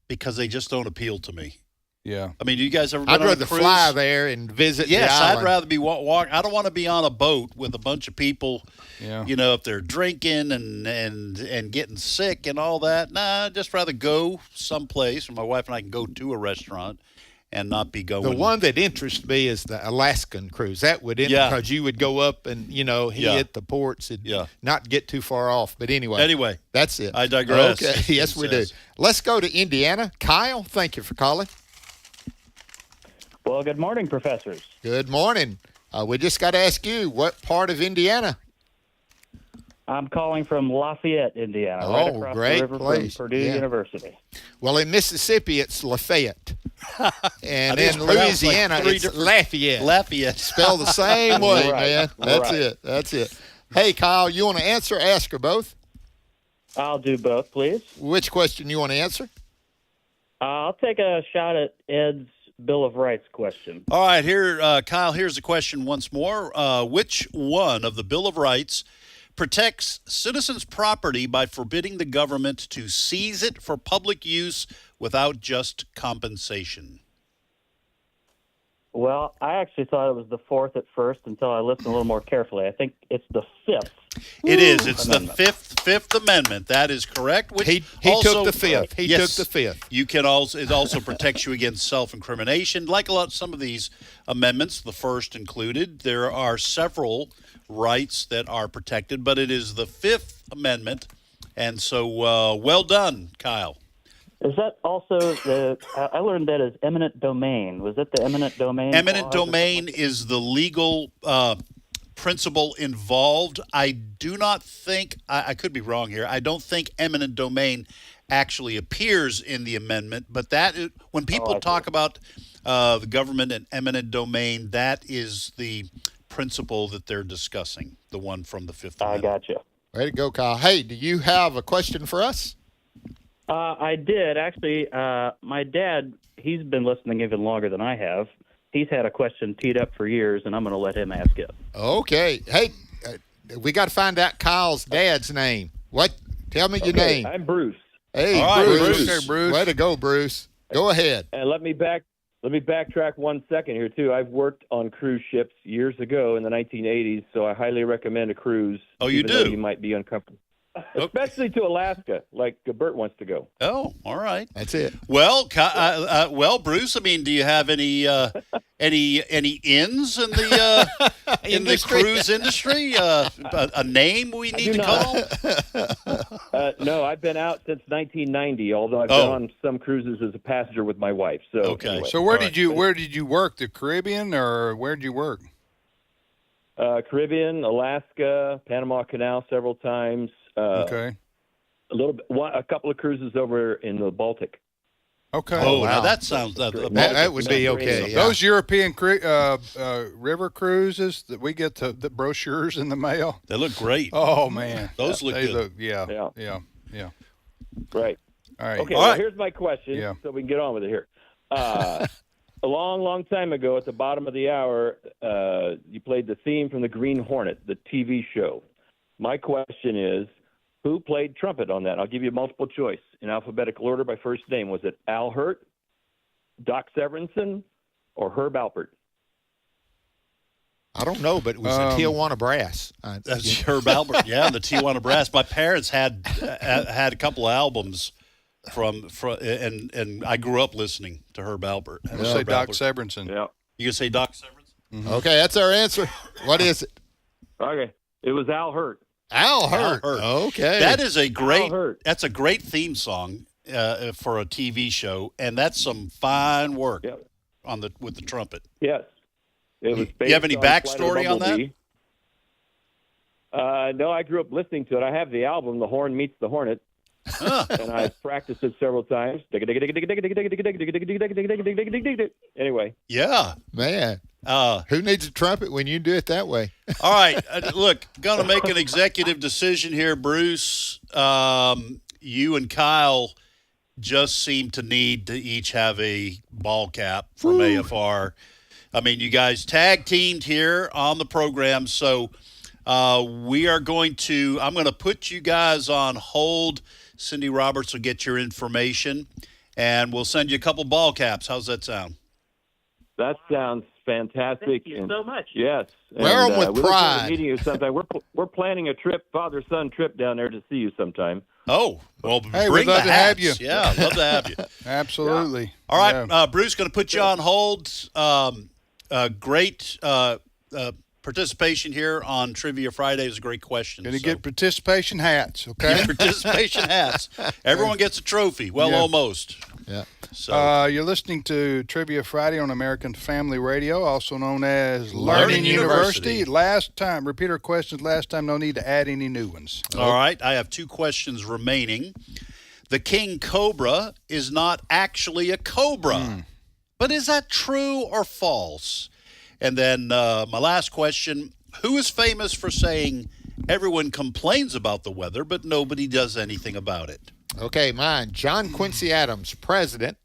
because they just don't appeal to me. Yeah. I mean, do you guys ever been I'd on a rather cruise? fly there and visit Yes, the island. I'd rather be walk. I don't want to be on a boat with a bunch of people. Yeah. If they're drinking and getting sick and all that. Nah, I'd just rather go someplace where my wife and I can go to a restaurant and not be going. The one that interests me is the Alaskan cruise. That would because you would go up and hit the ports and not get too far off. But anyway, that's it. I digress. Okay, yes, we do. Let's go to Indiana. Kyle, thank you for calling. Well, good morning, professors. Good morning. We just got to ask you, what part of Indiana? I'm calling from Lafayette, Indiana, right across great the river place. from Purdue University. Well, in Mississippi, it's Lafayette. And think in it's pronounced Louisiana, like 3 it's different- Lafayette. Lafayette. Spelled the same way, Right. man. That's it. Hey, Kyle, you want to answer, ask, or both? I'll do both, please. Which question you want to answer? I'll take a shot at Ed's Bill of Rights question. All right, here, Kyle, here's the question once more. Which one of the Bill of Rights protects citizens' property by forbidding the government to seize it for public use without just compensation? Well, I actually thought it was the fourth at first until I listened a little more carefully. I think it's the fifth. It is. It's amendment. the Fifth Amendment. That is correct. Which He also, took the fifth. He yes, took the fifth. You can also it also protects you against self-incrimination. Like some of these amendments, the first included, there are several rights that are protected, but it is the Fifth Amendment, and so well done, Kyle. Is that also I learned that as eminent domain. Was it the eminent domain? Eminent clause? domain is the legal principle involved. I do not think, I could be wrong here, I don't think eminent domain actually appears in the amendment, but when people talk about the government and eminent domain, that is the principle that they're discussing, the one from the Fifth Amendment. I got you. Way to go, Kyle. Hey, do you have a question for us? I did. Actually, my dad, he's been listening even longer than I have. He's had a question teed up for years, and I'm going to let him ask it. Okay. Hey, we got to find out Kyle's dad's name. What? Tell me your name. I'm Bruce. Hey, All right, Bruce. Bruce. Okay, Bruce. Way to go, Bruce. Go ahead. And let me backtrack 1 second here too. I've worked on cruise ships years ago in the 1980s, so I highly recommend a cruise. Oh, you even do? though you might be uncomfortable, especially to Alaska, like Bert wants to go. Oh, all right. That's it. Well, Bruce. I mean, do you have any ins in the in the cruise industry? A name we need to call? No, I've been out since 1990. Although I've been on some cruises as a passenger with my wife. So okay. Anyway. So where did you work? The Caribbean, or where did you work? Caribbean, Alaska, Panama Canal several times. Okay. A couple of cruises over in the Baltic. Okay. Oh, wow. Now that sounds that would be okay. Yeah. Those European river cruises that we get the brochures in the mail. They look great. Oh man, those look good. Yeah. Right. All right. Okay. All well, right. Here's my question, Yeah. so we can get on with it here. A long time ago, at the bottom of the hour, you played the theme from the Green Hornet, the TV show. My question is, Who played trumpet on that? I'll give you multiple choice in alphabetical order by first name. Was it Al Hirt, Doc Severinsen, or Herb Alpert? I don't know, but it was the Tijuana Brass. That's Herb Alpert, yeah, the Tijuana Brass. My parents had a couple of albums from and I grew up listening to Herb Alpert. I'm gonna say Doc Severinsen. Yeah. You can say Doc Severinsen? Mm-hmm. Okay, that's our answer. What is it? Okay, it was Al Hirt. Al Hirt. Okay, that is a great theme song for a TV show, and that's some fine work with the trumpet. Yes. It was you have any backstory on that? No, I grew up listening to it. I have the album, The Horn Meets the Hornet, and I practiced it several times. Anyway. Yeah. Man. Who needs a trumpet when you do it that way? All right. Look, going to make an executive decision here, Bruce. You and Kyle just seem to need to each have a ball cap from AFR. I mean, you guys tag teamed here on the program, so I'm going to put you guys on hold. Cindy Roberts will get your information, and we'll send you a couple ball caps. How's that sound? That sounds fantastic. Thank you so much. Yes. Wear them with pride. We're meeting you sometime. We're planning a trip, father-son trip down there to see you sometime. Oh, well, hey, bring we'd love the to hats. have you. Yeah, I'd love to have you. Absolutely. Yeah. All right, Bruce, going to put you on hold. Great participation here on Trivia Friday. Is a great question. Going to get participation hats, okay? Get participation hats. Everyone gets a trophy. Well, almost. Yeah. So you're listening to Trivia Friday on American Family Radio, also known as Learning University. Last time, repeat our questions last time. No need to add any new ones. All right. I have 2 questions remaining. The king cobra is not actually a cobra. But is that true or false? And then my last question, who is famous for saying everyone complains about the weather, but nobody does anything about it? Okay, mine. John Quincy Adams, president,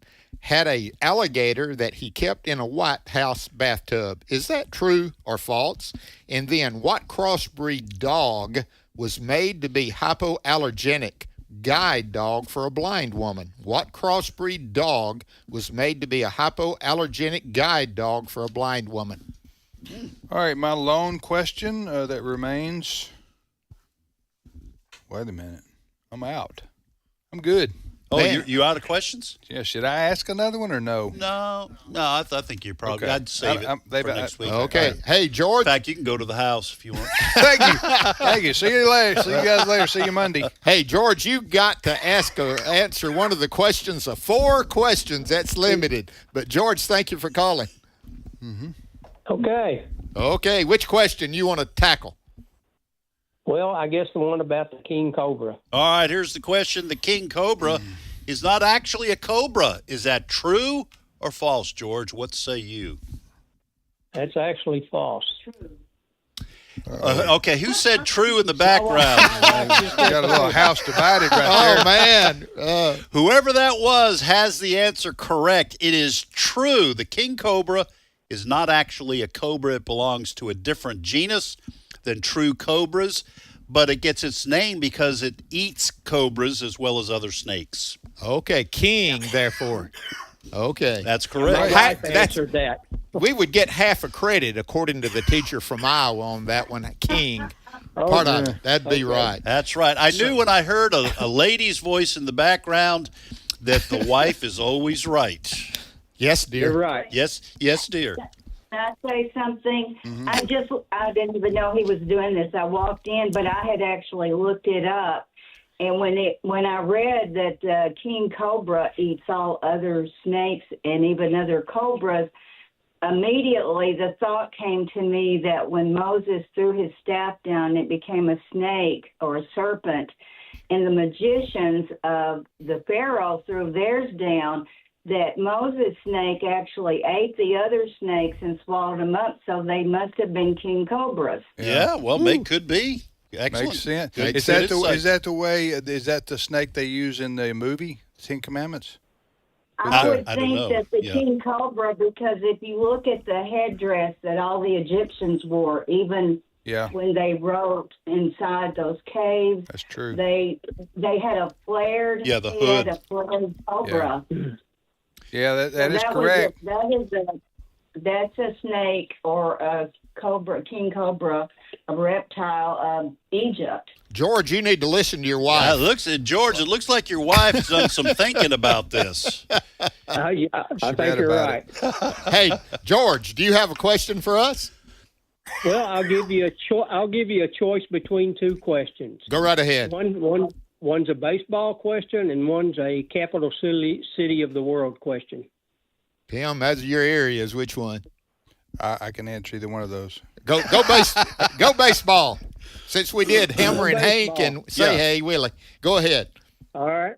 had a alligator that he kept in a White House bathtub. Is that true or false? And then what crossbreed dog was made to be hypoallergenic guide dog for a blind woman? What crossbreed dog was made to be a hypoallergenic guide dog for a blind woman? All right, my lone question that remains. Wait a minute. I'm out. I'm good. Oh, you out of questions? Yeah. Should I ask another one or no? No. I think you're probably. I'd save it for next week. Okay. Right. Hey, George. In fact, you can go to the house if you want. Thank you. Thank you. See you later. See you guys later. See you Monday. Hey, George, you got to answer one of the questions of 4 questions. That's limited. But George, thank you for calling. Mm-hmm. Okay. Okay. Which question you want to tackle? Well, I guess the one about the king cobra. All right, here's the question. The king cobra is not actually a cobra. Is that true or false, George? What say you? That's actually false. Okay, who said true in the background? Got a little house divided right there. Oh, man. Whoever that was has the answer correct. It is true. The king cobra is not actually a cobra. It belongs to a different genus than true cobras, but it gets its name because it eats cobras as well as other snakes. Okay, king, therefore. Okay. That's correct. My wife answered that. We would get half a credit, according to the teacher from Iowa, on that one, king. Part of it. That'd be right. That's right. I knew when I heard a lady's voice in the background that the wife is always right. Yes, dear. You're right. Yes, dear. Can I say something? Mm-hmm. I didn't even know he was doing this. I walked in, but I had actually looked it up. And when I read that king cobra eats all other snakes and even other cobras, immediately the thought came to me that when Moses threw his staff down, it became a snake or a serpent. And the magicians of the Pharaoh threw theirs down, that Moses' snake actually ate the other snakes and swallowed them up, so they must have been king cobras. Yeah, well, could be. Excellent. Makes sense. Good. Is that the snake they use in the movie, 10 Commandments? I would think that the king cobra, because if you look at the headdress that all the Egyptians wore, even Yeah. when they wrote inside those caves. That's true. They had a flared Yeah, the head, hood. a flared cobra. Yeah, that So is correct. That's a snake or a cobra, king cobra, a reptile of Egypt. George, you need to listen to your wife. Yeah, it looks like your wife's done some thinking about this. I think you're right. Hey, George, do you have a question for us? Well, I'll give you a choice between two questions. Go right ahead. One's a baseball question, and one's a capital city of the world question. Tim, as your areas, which one? I can answer either one of those. Go baseball. Since we did Hammer and Hank and Say Hey Willie, go ahead. All right.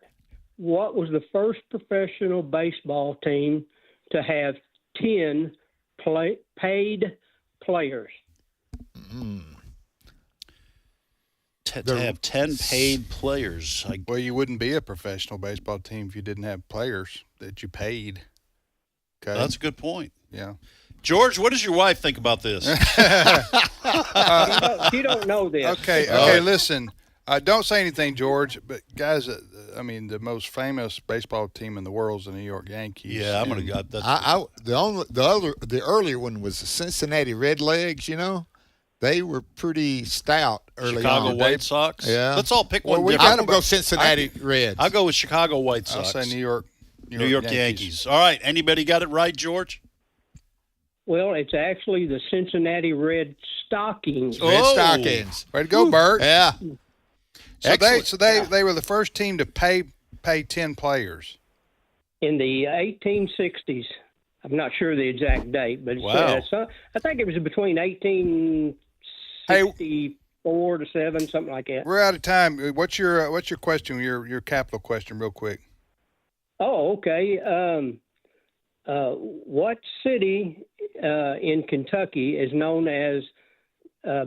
What was the first professional baseball team to have 10 paid players? To have 10 paid players. Well, you wouldn't be a professional baseball team if you didn't have players that you paid. Okay. That's a good point. Yeah. George, what does your wife think about this? She don't know this. Okay, listen. Don't say anything, George. But guys, the most famous baseball team in the world is the New York Yankees. Yeah, I'm going to got that. The earlier one was the Cincinnati Redlegs. You know, they were pretty stout early Chicago on. White Sox. Yeah. Let's all pick one. I'm going to go Cincinnati Reds. I'll go with Chicago White Sox. I'll say New York Yankees. All right. Anybody got it right, George? Well, it's actually the Cincinnati Red Stockings. Red Stockings. Way to go, Bert. Yeah. So they were the first team to pay 10 players. In the 1860s. I'm not sure the exact date, but wow. I think it was between 1864 to 7, something like that. We're out of time. What's your question? Your capital question, real quick. Oh, okay. What city in Kentucky is known as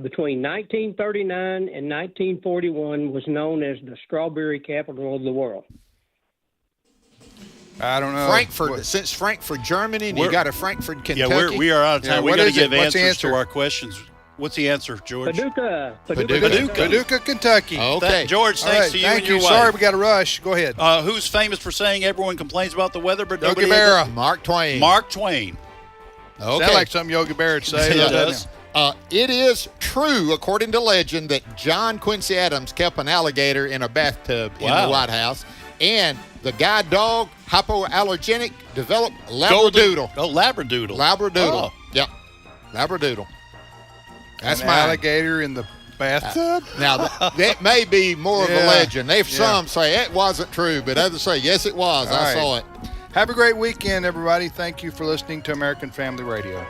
between 1939 and 1941 was known as the strawberry capital of the world? I don't know. Frankfurt. Since Frankfurt, Germany, and you got a Frankfurt, Kentucky. Yeah, we are out of time. We got to give answers to our questions. What's the answer, George? Paducah, Kentucky. Okay. George, thanks to you and your wife. Sorry, we got to rush. Go ahead. Who's famous for saying everyone complains about the weather, but Yogi nobody Berra. Mark Twain. Okay. Sounds like something Yogi Berra would say. It does. It is true, according to legend, that John Quincy Adams kept an alligator in a bathtub in the White House, and the guide dog, hypoallergenic, developed Labradoodle. Labradoodle. Labradoodle. Yep. Labradoodle. That's an my alligator in the bathtub. Now that may be more of a legend. Some say it wasn't true, but others say yes, it was. I saw it. Have a great weekend, everybody. Thank you for listening to American Family Radio.